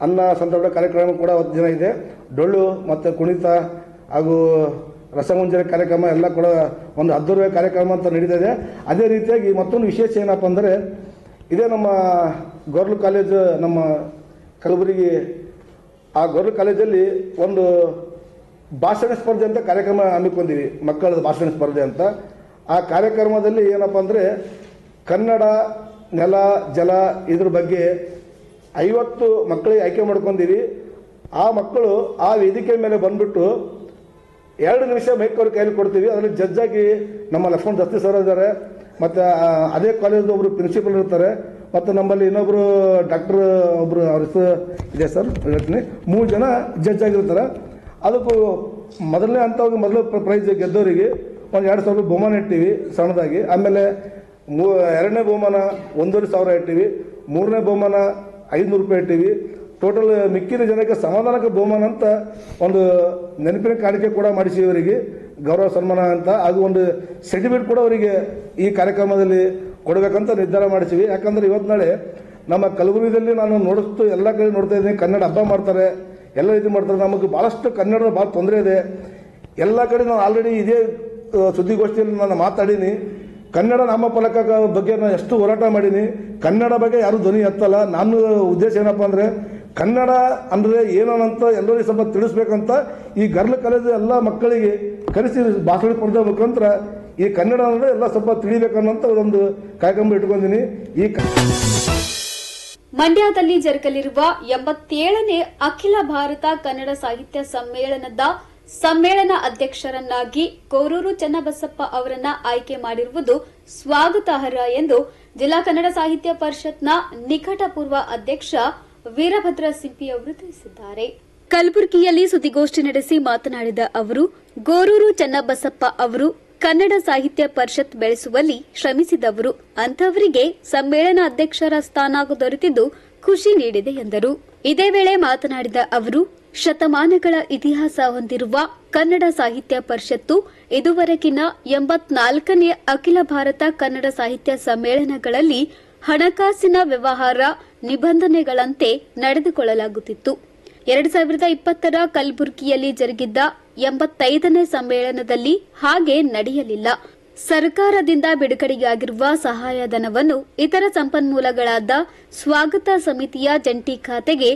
ಅನ್ನ ಸಂತರ್ಪಣೆ ಕಾರ್ಯಕ್ರಮ ಕೂಡ ಅವತ್ತು ದಿನ ಇದೆ. ಡೊಳ್ಳು ಮತ್ತು ಕುಣಿತ ಹಾಗೂ ರಸಮಂಜರಿ ಕಾರ್ಯಕ್ರಮ ಎಲ್ಲ ಕೂಡ ಒಂದು ಅದ್ದೂರಿಯ ಕಾರ್ಯಕ್ರಮ ಅಂತ ನಡೀತಾ ಇದೆ. ಅದೇ ರೀತಿಯಾಗಿ ಮತ್ತೊಂದು ವಿಶೇಷ ಏನಪ್ಪ ಅಂದರೆ ಇದೇ ನಮ್ಮ ಗೌರ್ಮೆಂಟ್ ಕಾಲೇಜ್ ನಮ್ಮ ಕಲಬುರಗಿ, ಆ ಗೌರ್ಮೆಂಟ್ ಕಾಲೇಜಲ್ಲಿ ಒಂದು ಭಾಷಣ ಸ್ಪರ್ಧೆ ಅಂತ ಕಾರ್ಯಕ್ರಮ ಹಮ್ಮಿಕೊಂಡಿವಿ, ಮಕ್ಕಳದ ಭಾಷಣ ಸ್ಪರ್ಧೆ ಅಂತ. ಆ ಕಾರ್ಯಕ್ರಮದಲ್ಲಿ ಏನಪ್ಪ ಅಂದರೆ ಕನ್ನಡ ನೆಲ ಜಲ ಇದ್ರ ಬಗ್ಗೆ 50 ಮಕ್ಕಳಿಗೆ ಆಯ್ಕೆ ಮಾಡ್ಕೊಂಡಿವಿ. ಆ ಮಕ್ಕಳು ಆ ವೇದಿಕೆ ಮೇಲೆ ಬಂದ್ಬಿಟ್ಟು 2 ನಿಮಿಷ ಮೈಕ್ ಅವ್ರ ಕೈಯಲ್ಲಿ ಕೊಡ್ತೀವಿ. ಅದರಲ್ಲಿ ಜಡ್ಜ್ ಆಗಿ ನಮ್ಮ ಲಕ್ಷ್ಮಣ್ ದಸ್ತಿ ಸರ್ ಇದ್ದಾರೆ, ಮತ್ತು ಅದೇ ಕಾಲೇಜ್ ಒಬ್ಬರು ಪ್ರಿನ್ಸಿಪಲ್ ಇರ್ತಾರೆ, ಮತ್ತು ನಮ್ಮಲ್ಲಿ ಇನ್ನೊಬ್ಬರು ಡಾಕ್ಟರ್ ಒಬ್ಬರು ಅವ್ರ ಹೆಸರು ಇದೆ ಸರ್ ಹೇಳ್ತೀನಿ, 3 ಜನ ಜಡ್ಜ್ ಆಗಿರ್ತಾರೆ. ಅದಕ್ಕೂ ಮೊದಲನೇ ಹಂತವಾಗಿ ಮೊದಲು ಪ್ರೈಸ್ ಗೆದ್ದವರಿಗೆ ಒಂದು 2,000 ರೂಪಾಯಿ ಬಹುಮಾನ ಇಟ್ಟಿವಿ ಸಣ್ಣದಾಗಿ. ಆಮೇಲೆ 2ನೇ ಬಹುಮಾನ 1,500 ಇಟ್ಟಿವಿ, 3ನೇ ಬಹುಮಾನ 500 ರೂಪಾಯಿ ಇಟ್ಟಿವಿ. ಟೋಟಲ್ ಮಿಕ್ಕಿದ ಜನಕ್ಕೆ ಸಮಾಧಾನಕ್ಕೆ ಬಹುಮಾನ ಅಂತ ಒಂದು ನೆನಪಿನ ಕಾಣಿಕೆ ಕೂಡ ಮಾಡಿಸಿ ಇವರಿಗೆ ಗೌರವ ಸನ್ಮಾನ ಅಂತ. ಹಾಗೂ ಒಂದು ಸರ್ಟಿಫಿಕೇಟ್ ಕೂಡ ಅವರಿಗೆ ಈ ಕಾರ್ಯಕ್ರಮದಲ್ಲಿ ಕೊಡಬೇಕಂತ ನಿರ್ಧಾರ ಮಾಡಿಸಿವಿ. ಯಾಕಂದರೆ ಇವತ್ತು ನಾಳೆ ನಮ್ಮ ಕಲಬುರಗಿಯಲ್ಲಿ ನಾನು ನೋಡಿಸ್ತು ಎಲ್ಲ ಕಡೆ ನೋಡ್ತಾ ಇದ್ದೀನಿ, ಕನ್ನಡ ಹಬ್ಬ ಮಾಡ್ತಾರೆ, ಎಲ್ಲ ರೀತಿ ಮಾಡ್ತಾರೆ. ನಮಗೆ ಭಾಳಷ್ಟು ಕನ್ನಡದ ಭಾಳ ತೊಂದರೆ ಇದೆ. ಎಲ್ಲ ಕಡೆ ನಾನು ಆಲ್ರೆಡಿ ಇದೇ ಸುದ್ದಿಗೋಷ್ಠಿಯಲ್ಲಿ ನಾನು ಮಾತಾಡೀನಿ. ಕನ್ನಡ ನಾಮಫಲಕ ಬಗ್ಗೆ ನಾನು ಎಷ್ಟು ಹೋರಾಟ ಮಾಡೀನಿ. ಕನ್ನಡ ಬಗ್ಗೆ ಯಾರೂ ಧ್ವನಿ ಎತ್ತಲ್ಲ. ನಾನು ಉದ್ದೇಶ ಏನಪ್ಪ ಅಂದರೆ ಕನ್ನಡ ಅಂದರೆ ಏನಂತ ಎಲ್ಲರಿಗೂ ಸ್ವಲ್ಪ ತಿಳಿಸ್ಬೇಕಂತ ಈ ಗರ್ಲ್ ಕಾಲೇಜು ಎಲ್ಲ ಮಕ್ಕಳಿಗೆ ಕರೆಸಿ ಭಾಷಣ ಸ್ಪರ್ಧೆ ಮುಖಾಂತರ ಈ ಕನ್ನಡ ಅಂದರೆ ಎಲ್ಲ ಸ್ವಲ್ಪ ತಿಳಿಬೇಕನ್ನೋಂಥ ಒಂದು ಕಾರ್ಯಕ್ರಮ ಇಟ್ಕೊಂಡಿನಿ. ಮಂಡ್ಯದಲ್ಲಿ ಜರುಗಲಿರುವ 87ನೇ ಅಖಿಲ ಭಾರತ ಕನ್ನಡ ಸಾಹಿತ್ಯ ಸಮ್ಮೇಳನದ ಸಮ್ಮೇಳನ ಅಧ್ಯಕ್ಷರನ್ನಾಗಿ ಕೋರೂರು ಚನ್ನಬಸಪ್ಪ ಅವರನ್ನ ಆಯ್ಕೆ ಮಾಡಿರುವುದು ಸ್ವಾಗತಾರ್ಹ ಎಂದು ಜಿಲ್ಲಾ ಕನ್ನಡ ಸಾಹಿತ್ಯ ಪರಿಷತ್ನ ನಿಕಟಪೂರ್ವ ಅಧ್ಯಕ್ಷ ವೀರಭದ್ರ ಸಿಂಪಿ ಅವರು ತಿಳಿಸಿದ್ದಾರೆ. ಕಲಬುರಗಿಯಲ್ಲಿ ಸುದ್ದಿಗೋಷ್ಠಿ ನಡೆಸಿ ಮಾತನಾಡಿದ ಅವರು, ಗೋರೂರು ಚನ್ನಬಸಪ್ಪ ಅವರು ಕನ್ನಡ ಸಾಹಿತ್ಯ ಪರಿಷತ್ ಬೆಳೆಸುವಲ್ಲಿ ಶ್ರಮಿಸಿದವರು. ಅಂಥವರಿಗೆ ಸಮ್ಮೇಳನ ಅಧ್ಯಕ್ಷರ ಸ್ಥಾನ ದೊರೆತಿದ್ದು ಖುಷಿ ನೀಡಿದೆ ಎಂದರು. ಇದೇ ವೇಳೆ ಮಾತನಾಡಿದ ಅವರು, ಶತಮಾನಗಳ ಇತಿಹಾಸ ಹೊಂದಿರುವ ಕನ್ನಡ ಸಾಹಿತ್ಯ ಪರಿಷತ್ತು ಇದುವರೆಗಿನ 84ನೇ ಅಖಿಲ ಭಾರತ ಕನ್ನಡ ಸಾಹಿತ್ಯ ಸಮ್ಮೇಳನಗಳಲ್ಲಿ ಹಣಕಾಸಿನ ವ್ಯವಹಾರ ನಿಬಂಧನೆಗಳಂತೆ ನಡೆದುಕೊಳ್ಳಲಾಗುತ್ತಿತ್ತು. 2020ರ ಕಲಬುರಗಿಯಲ್ಲಿ ಜರುಗಿದ್ದ 85ನೇ ಸಮ್ಮೇಳನದಲ್ಲಿ ಹಾಗೆ ನಡೆಯಲಿಲ್ಲ. ಸರ್ಕಾರದಿಂದ ಬಿಡುಗಡೆಯಾಗಿರುವ ಸಹಾಯಧನವನ್ನು ಇತರ ಸಂಪನ್ಮೂಲಗಳಾದ ಸ್ವಾಗತ ಸಮಿತಿಯ ಜಂಟಿ ಖಾತೆಗೆ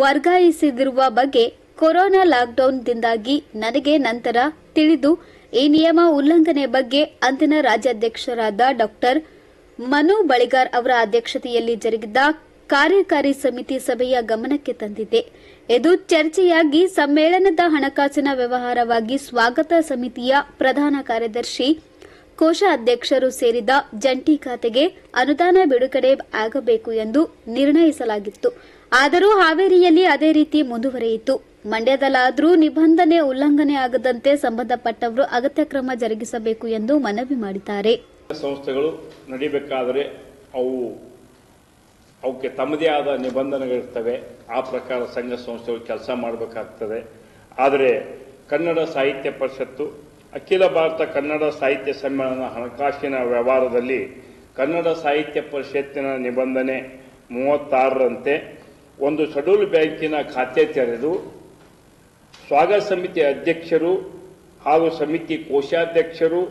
ವರ್ಗಾಯಿಸಿದಿರುವ ಬಗ್ಗೆ ಕೊರೋನಾ ಲಾಕ್ಡೌನ್ದಿಂದಾಗಿ ನನಗೆ ನಂತರ ತಿಳಿದು ಈ ನಿಯಮ ಉಲ್ಲಂಘನೆ ಬಗ್ಗೆ ಅಂದಿನ ರಾಜ್ಯಾಧ್ಯಕ್ಷರಾದ ಡಾ ಮನು ಬಳಿಗಾರ್ ಅವರ ಅಧ್ಯಕ್ಷತೆಯಲ್ಲಿ ಜರುಗಿದ ಕಾರ್ಯಕಾರಿ ಸಮಿತಿ ಸಭೆಯ ಗಮನಕ್ಕೆ ತಂದಿದೆ. ಇದು ಚರ್ಚೆಯಾಗಿ ಸಮ್ಮೇಳನದ ಹಣಕಾಸಿನ ವ್ಯವಹಾರವಾಗಿ ಸ್ವಾಗತ ಸಮಿತಿಯ ಪ್ರಧಾನ ಕಾರ್ಯದರ್ಶಿ, ಕೋಶಾಧ್ಯಕ್ಷರು ಸೇರಿದ ಜಂಟಿ ಖಾತೆಗೆ ಅನುದಾನ ಬಿಡುಗಡೆ ಆಗಬೇಕು ಎಂದು ನಿರ್ಣಯಿಸಲಾಗಿತ್ತು. ಆದರೂ ಹಾವೇರಿಯಲ್ಲಿ ಅದೇ ರೀತಿ ಮುಂದುವರೆಯಿತು. ಮಂಡ್ಯದಲ್ಲಾದರೂ ನಿಬಂಧನೆ ಉಲ್ಲಂಘನೆ ಆಗದಂತೆ ಸಂಬಂಧಪಟ್ಟವರು ಅಗತ್ಯ ಕ್ರಮ ಜರುಗಿಸಬೇಕು ಎಂದು ಮನವಿ ಮಾಡಿದ್ದಾರೆ. ಸಂಸ್ಥೆಗಳು ನಡೀಬೇಕಾದರೆ ಅವಕ್ಕೆ ತಮ್ಮದೇ ಆದ ನಿಬಂಧನೆಗಳಿರ್ತವೆ. ಆ ಪ್ರಕಾರ ಸಂಘ ಸಂಸ್ಥೆಗಳು ಕೆಲಸ ಮಾಡಬೇಕಾಗ್ತದೆ. ಆದರೆ ಕನ್ನಡ ಸಾಹಿತ್ಯ ಪರಿಷತ್ತು ಅಖಿಲ ಭಾರತ ಕನ್ನಡ ಸಾಹಿತ್ಯ ಸಮ್ಮೇಳನ ಹಣಕಾಸಿನ ವ್ಯವಹಾರದಲ್ಲಿ ಕನ್ನಡ ಸಾಹಿತ್ಯ ಪರಿಷತ್ತಿನ ನಿಬಂಧನೆ 36ರಂತೆ ಒಂದು ಶೆಡ್ಯೂಲ್ ಬ್ಯಾಂಕಿನ ಖಾತೆ ತೆರೆದು ಸ್ವಾಗತ ಸಮಿತಿ ಅಧ್ಯಕ್ಷರು ಹಾಗೂ ಸಮಿತಿ ಕೋಶಾಧ್ಯಕ್ಷರು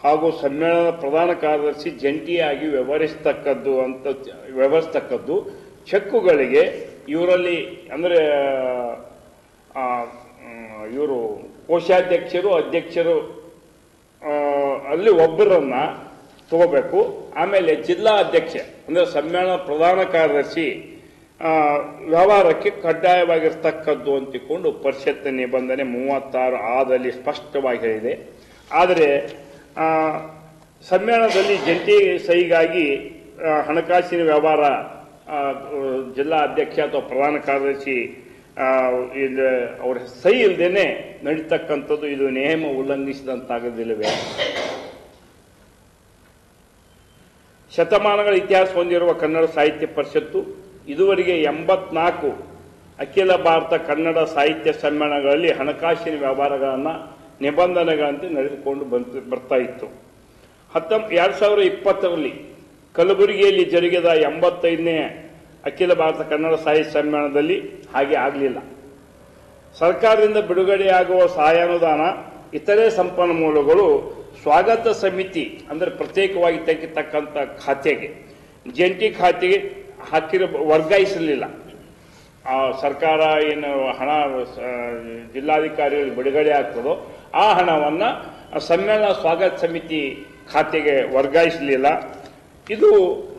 ಹಾಗೂ ಸಮ್ಮೇಳನ ಪ್ರಧಾನ ಕಾರ್ಯದರ್ಶಿ ಜಂಟಿಯಾಗಿ ವ್ಯವಹರಿಸತಕ್ಕದ್ದು ಚೆಕ್ಕುಗಳಿಗೆ ಇವರಲ್ಲಿ ಅಂದರೆ ಇವರು ಕೋಶಾಧ್ಯಕ್ಷರು ಅಧ್ಯಕ್ಷರು ಅಲ್ಲಿ ಒಬ್ಬರನ್ನ ತಗೋಬೇಕು. ಆಮೇಲೆ ಜಿಲ್ಲಾ ಅಧ್ಯಕ್ಷ ಅಂದರೆ ಸಮ್ಮೇಳನ ಪ್ರಧಾನ ಕಾರ್ಯದರ್ಶಿ ವ್ಯವಹಾರಕ್ಕೆ ಕಡ್ಡಾಯವಾಗಿರ್ತಕ್ಕದ್ದು ಅಂತಿಕೊಂಡು ಪರಿಷತ್ ನಿಬಂಧನೆ 36 ಆದಲ್ಲಿ ಸ್ಪಷ್ಟವಾಗಿ ಹೇಳಿದೆ. ಆದರೆ ಸಮ್ಮೇಳನದಲ್ಲಿ ಜಂಟಿ ಸಹಿಗಾಗಿ ಹಣಕಾಸಿನ ವ್ಯವಹಾರ ಜಿಲ್ಲಾ ಅಧ್ಯಕ್ಷ ಅಥವಾ ಪ್ರಧಾನ ಕಾರ್ಯದರ್ಶಿ ಅವರ ಸಹಿ ಇಲ್ಲದೇನೆ ನಡೀತಕ್ಕಂಥದ್ದು ಇದು ನಿಯಮ ಉಲ್ಲಂಘಿಸಿದಂತಾಗದಿಲ್ಲವೇ? ಶತಮಾನಗಳ ಇತಿಹಾಸ ಹೊಂದಿರುವ ಕನ್ನಡ ಸಾಹಿತ್ಯ ಪರಿಷತ್ತು ಇದುವರೆಗೆ 84 ಅಖಿಲ ಭಾರತ ಕನ್ನಡ ಸಾಹಿತ್ಯ ಸಮ್ಮೇಳನಗಳಲ್ಲಿ ಹಣಕಾಸಿನ ವ್ಯವಹಾರಗಳನ್ನು ನಿಬಂಧನೆಗಳಂತೆ ನಡೆದುಕೊಂಡು ಬರ್ತಾ ಇತ್ತು. 2020ರಲ್ಲಿ ಕಲಬುರಗಿಯಲ್ಲಿ ಜರುಗಿದ 85ನೇ ಅಖಿಲ ಭಾರತ ಕನ್ನಡ ಸಾಹಿತ್ಯ ಸಮ್ಮೇಳನದಲ್ಲಿ ಹಾಗೆ ಆಗಲಿಲ್ಲ. ಸರ್ಕಾರದಿಂದ ಬಿಡುಗಡೆಯಾಗುವ ಸಹಾಯಾನುದಾನ, ಇತರೆ ಸಂಪನ್ಮೂಲಗಳು ಸ್ವಾಗತ ಸಮಿತಿ ಅಂದರೆ ಪ್ರತ್ಯೇಕವಾಗಿ ತೆಗೆತಕ್ಕಂಥ ಖಾತೆಗೆ, ಜಂಟಿ ಖಾತೆಗೆ ವರ್ಗಾಯಿಸಲಿಲ್ಲ. ಸರ್ಕಾರ ಏನು ಹಣ ಜಿಲ್ಲಾಧಿಕಾರಿಗಳಿಗೆ ಬಿಡುಗಡೆ ಆಗ್ತದೋ ಆ ಹಣವನ್ನು ಸಮ್ಮೇಳನ ಸ್ವಾಗತ ಸಮಿತಿ ಖಾತೆಗೆ ವರ್ಗಾಯಿಸಲಿಲ್ಲ. ಇದು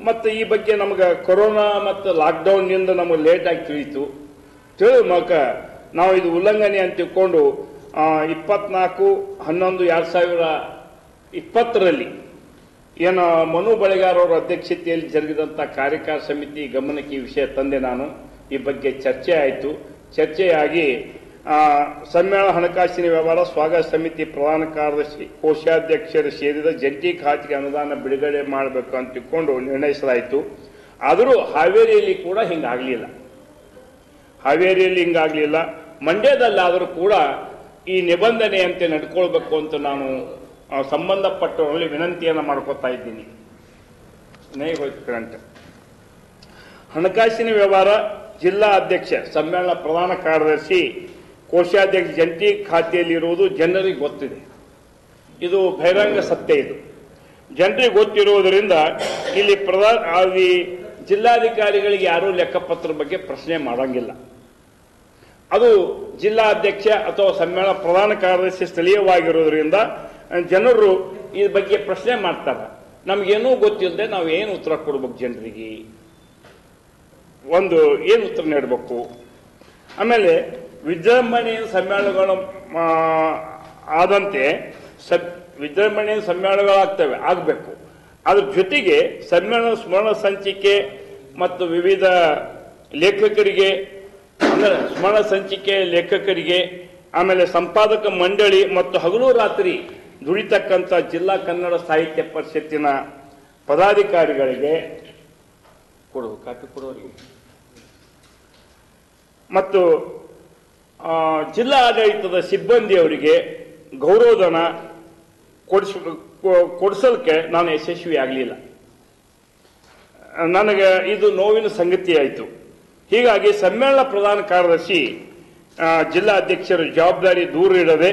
ಮತ್ತು ಈ ಬಗ್ಗೆ ನಮಗೆ ಕೊರೋನಾ ಮತ್ತು ಲಾಕ್ಡೌನ್ನಿಂದ ನಮಗೆ ಲೇಟಾಗಿ ತಿಳಿಯಿತು. ತಿಳಿದ ಮೂಲಕ ನಾವು ಇದು ಉಲ್ಲಂಘನೆ ಅಂತ ತಿಳ್ಕೊಂಡು 24/11/2020ರಲ್ಲಿ ಏನು ಮನು ಬಳಿಗಾರ್ ಅವರ ಅಧ್ಯಕ್ಷತೆಯಲ್ಲಿ ಜರುಗಿದಂಥ ಕಾರ್ಯಕಾರಿ ಸಮಿತಿ ಗಮನಕ್ಕೆ ಈ ವಿಷಯ ತಂದೆ ನಾನು. ಈ ಬಗ್ಗೆ ಚರ್ಚೆ ಆಯಿತು. ಚರ್ಚೆಯಾಗಿ ಸಮ್ಮೇಳನ ಹಣಕಾಸಿನ ವ್ಯವಹಾರ ಸ್ವಾಗತ ಸಮಿತಿ ಪ್ರಧಾನ ಕಾರ್ಯದರ್ಶಿ ಕೋಶಾಧ್ಯಕ್ಷರು ಸೇರಿದ ಜಂಟಿ ಖಾತೆಗೆ ಅನುದಾನ ಬಿಡುಗಡೆ ಮಾಡಬೇಕು ಅಂತ ತಿಳ್ಕೊಂಡು ನಿರ್ಣಯಿಸಲಾಯಿತು. ಆದರೂ ಹಾವೇರಿಯಲ್ಲಿ ಕೂಡ ಹಿಂಗಾಗಲಿಲ್ಲ. ಮಂಡ್ಯದಲ್ಲಾದರೂ ಕೂಡ ಈ ನಿಬಂಧನೆಯಂತೆ ನಡ್ಕೊಳ್ಬೇಕು ಅಂತ ನಾನು ಸಂಬಂಧಪಟ್ಟವರಲ್ಲಿ ವಿನಂತಿಯನ್ನು ಮಾಡ್ಕೋತಾ ಇದ್ದೀನಿ. ಹಣಕಾಸಿನ ವ್ಯವಹಾರ ಜಿಲ್ಲಾ ಅಧ್ಯಕ್ಷ, ಸಮ್ಮೇಳನ ಪ್ರಧಾನ ಕಾರ್ಯದರ್ಶಿ, ಕೋಶಾಧ್ಯಕ್ಷ ಜಂಟಿ ಖಾತೆಯಲ್ಲಿರುವುದು ಜನರಿಗೆ ಗೊತ್ತಿದೆ. ಇದು ಬಹಿರಂಗ ಸತ್ಯ. ಇದು ಜನರಿಗೆ ಗೊತ್ತಿರುವುದರಿಂದ ಇಲ್ಲಿ ಜಿಲ್ಲಾಧಿಕಾರಿಗಳಿಗೆ ಯಾರೂ ಲೆಕ್ಕಪತ್ರ ಬಗ್ಗೆ ಪ್ರಶ್ನೆ ಮಾಡಂಗಿಲ್ಲ. ಅದು ಜಿಲ್ಲಾ ಅಧ್ಯಕ್ಷ ಅಥವಾ ಸಮ್ಮೇಳನ ಪ್ರಧಾನ ಕಾರ್ಯದರ್ಶಿ ಸ್ಥಳೀಯವಾಗಿರೋದ್ರಿಂದ ಜನರು ಈ ಬಗ್ಗೆ ಪ್ರಶ್ನೆ ಮಾಡ್ತಾರೆ. ನಮಗೇನೂ ಗೊತ್ತಿಲ್ಲದೆ ನಾವು ಏನು ಉತ್ತರ ಕೊಡ್ಬೇಕು ಜನರಿಗೆ, ಏನು ಉತ್ತರ ನೀಡಬೇಕು? ಆಮೇಲೆ ವಿಜೃಂಭಣೆಯ ಸಮ್ಮೇಳನಗಳು ಆದಂತೆ ವಿಜೃಂಭಣೆಯ ಸಮ್ಮೇಳನಗಳಾಗ್ತವೆ, ಆಗಬೇಕು. ಅದ್ರ ಜೊತೆಗೆ ಸಮ್ಮೇಳನ ಸ್ಮರಣ ಸಂಚಿಕೆ ಮತ್ತು ವಿವಿಧ ಲೇಖಕರಿಗೆ ಅಂದರೆ ಸ್ಮರಣ ಸಂಚಿಕೆ ಲೇಖಕರಿಗೆ, ಆಮೇಲೆ ಸಂಪಾದಕ ಮಂಡಳಿ ಮತ್ತು ಹಗಲು ರಾತ್ರಿ ದುಡಿತಕ್ಕಂಥ ಜಿಲ್ಲಾ ಕನ್ನಡ ಸಾಹಿತ್ಯ ಪರಿಷತ್ತಿನ ಪದಾಧಿಕಾರಿಗಳಿಗೆ ಕೊಡುವವರಿಗೆ ಮತ್ತು ಜಿಲ್ಲಾ ಆಡಳಿತದ ಸಿಬ್ಬಂದಿಯವರಿಗೆ ಗೌರವಧನ ಕೊಡಿಸಲಿಕ್ಕೆ ನಾನು ಯಶಸ್ವಿ ಆಗಲಿಲ್ಲ. ನನಗೆ ಇದು ನೋವಿನ ಸಂಗತಿಯಾಯಿತು. ಹೀಗಾಗಿ ಸಮ್ಮೇಳನ ಪ್ರಧಾನ ಕಾರ್ಯದರ್ಶಿ ಜಿಲ್ಲಾ ಅಧ್ಯಕ್ಷರ ಜವಾಬ್ದಾರಿ ದೂರ ಇಡದೆ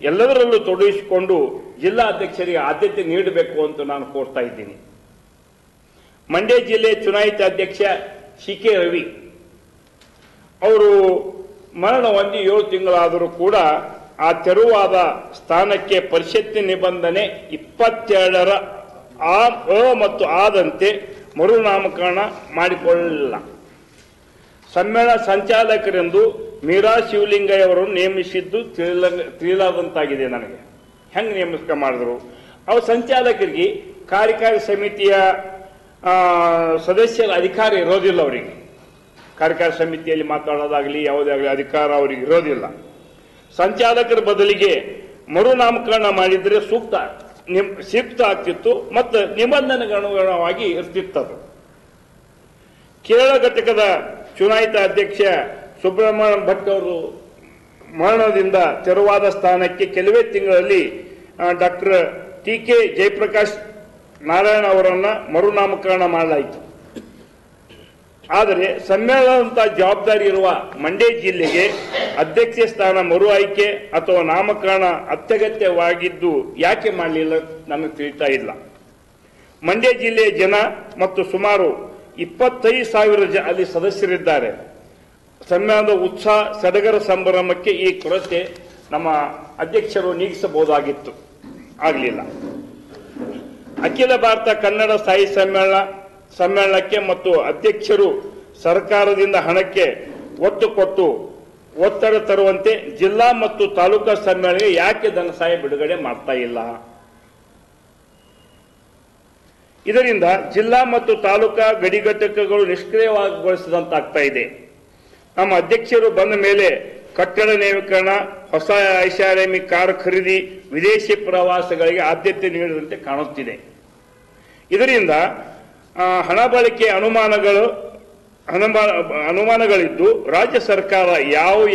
ಎಲ್ಲದರಲ್ಲೂ ತೊಡಗಿಸಿಕೊಂಡು ಜಿಲ್ಲಾ ಅಧ್ಯಕ್ಷರಿಗೆ ಆದ್ಯತೆ ನೀಡಬೇಕು ಅಂತ ನಾನು ಕೋರ್ತಾ ಇದ್ದೀನಿ. ಮಂಡ್ಯ ಜಿಲ್ಲೆ ಚುನಾಯಿತ ಅಧ್ಯಕ್ಷ CK ರವಿ ಅವರು ಮರಣ ಹೊಂದಿ 7 ತಿಂಗಳಾದರೂ ಕೂಡ ಆ ತೆರವಾದ ಸ್ಥಾನಕ್ಕೆ ಪರಿಷತ್ತಿನ ನಿಬಂಧನೆ 22ರ ಅ ಮತ್ತು ಆದಂತೆ ಮರುನಾಮಕರಣ ಮಾಡಿಕೊಳ್ಳಲಿಲ್ಲ. ಸಮ್ಮೇಳನ ಸಂಚಾಲಕರೆಂದು ಮೀರಾ ಶಿವಲಿಂಗಯ್ಯ ಅವರನ್ನು ನೇಮಿಸಿದ್ದು ತಿಳಿಲಾದಂತಾಗಿದೆ. ನನಗೆ ಹೆಂಗೆ ನೇಮಕ ಮಾಡಿದ್ರು? ಅವ್ರ ಸಂಚಾಲಕರಿಗೆ ಕಾರ್ಯಕಾರಿ ಸಮಿತಿಯ ಸದಸ್ಯರ ಅಧಿಕಾರ ಇರೋದಿಲ್ಲ. ಅವರಿಗೆ ಕಾರ್ಯಕಾರಿ ಸಮಿತಿಯಲ್ಲಿ ಮಾತಾಡೋದಾಗಲಿ ಯಾವುದೇ ಆಗಲಿ ಅಧಿಕಾರ ಅವರಿಗೆ ಇರೋದಿಲ್ಲ. ಸಂಚಾಲಕರ ಬದಲಿಗೆ ಮರುನಾಮಕರಣ ಮಾಡಿದರೆ ಸೂಕ್ತ ಆಗ್ತಿತ್ತು ಮತ್ತು ನಿಬಂಧನೆಗನುಗುಣವಾಗಿ ಇರ್ತಿತ್ತದು. ಕೇರಳ ಘಟಕದ ಚುನಾಯಿತ ಅಧ್ಯಕ್ಷ ಸುಬ್ರಹ್ಮಣ್ಯ ಭಟ್ ಅವರು ಮರಣದಿಂದ ತೆರವಾದ ಸ್ಥಾನಕ್ಕೆ ಕೆಲವೇ ತಿಂಗಳಲ್ಲಿ ಡಾಕ್ಟರ್ TK ಜಯಪ್ರಕಾಶ್ ನಾರಾಯಣ ಅವರನ್ನ ಮರುನಾಮಕರಣ ಮಾಡಲಾಯಿತು. ಆದರೆ ಸಮ್ಮೇಳನದ ಜವಾಬ್ದಾರಿ ಇರುವ ಮಂಡ್ಯ ಜಿಲ್ಲೆಗೆ ಅಧ್ಯಕ್ಷ ಸ್ಥಾನ ಮರು ಆಯ್ಕೆ ಅಥವಾ ನಾಮಕರಣ ಅತ್ಯಗತ್ಯವಾಗಿದ್ದು ಯಾಕೆ ಮಾಡಲಿಲ್ಲ ನಮಗೆ ತಿಳಿತಾ ಇಲ್ಲ. ಮಂಡ್ಯ ಜಿಲ್ಲೆಯ ಜನ ಮತ್ತು ಸುಮಾರು 25,000 ಅಲ್ಲಿ ಸದಸ್ಯರಿದ್ದಾರೆ. ಸಮ್ಮೇಳನದ ಉತ್ಸಾಹ ಸಡಗರ ಸಂಭ್ರಮಕ್ಕೆ ಈ ಕೊರತೆ ನಮ್ಮ ಅಧ್ಯಕ್ಷರು ನೀಗಿಸಬಹುದಾಗಿತ್ತು, ಆಗಲಿಲ್ಲ. ಅಖಿಲ ಭಾರತ ಕನ್ನಡ ಸಾಹಿತ್ಯ ಸಮ್ಮೇಳನಕ್ಕೆ ಮತ್ತು ಅಧ್ಯಕ್ಷರು ಸರ್ಕಾರದಿಂದ ಹಣಕ್ಕೆ ಒತ್ತು ಕೊಟ್ಟು ಒತ್ತಡ ತರುವಂತೆ ಜಿಲ್ಲಾ ಮತ್ತು ತಾಲೂಕಾ ಸಮ್ಮೇಳನಕ್ಕೆ ಯಾಕೆ ಧನಸಹಾಯ ಬಿಡುಗಡೆ ಮಾಡ್ತಾ ಇಲ್ಲ? ಇದರಿಂದ ಜಿಲ್ಲಾ ಮತ್ತು ತಾಲೂಕಾ ಗಡಿ ಘಟಕಗಳು ನಿಷ್ಕ್ರಿಯಗೊಳಿಸಿದಂತಾಗ್ತಾ ಇದೆ. ನಮ್ಮ ಅಧ್ಯಕ್ಷರು ಬಂದ ಮೇಲೆ ಕಟ್ಟಡ ನವೀಕರಣ, ಹೊಸ ಐಷಾರಾಮಿ ಕಾರು ಖರೀದಿ, ವಿದೇಶಿ ಪ್ರವಾಸಗಳಿಗೆ ಆದ್ಯತೆ ನೀಡಿದಂತೆ ಕಾಣುತ್ತಿದೆ. ಇದರಿಂದ ಹಣ ಬಳಕೆ ಅನುಮಾನಗಳಿದ್ದು ರಾಜ್ಯ ಸರ್ಕಾರ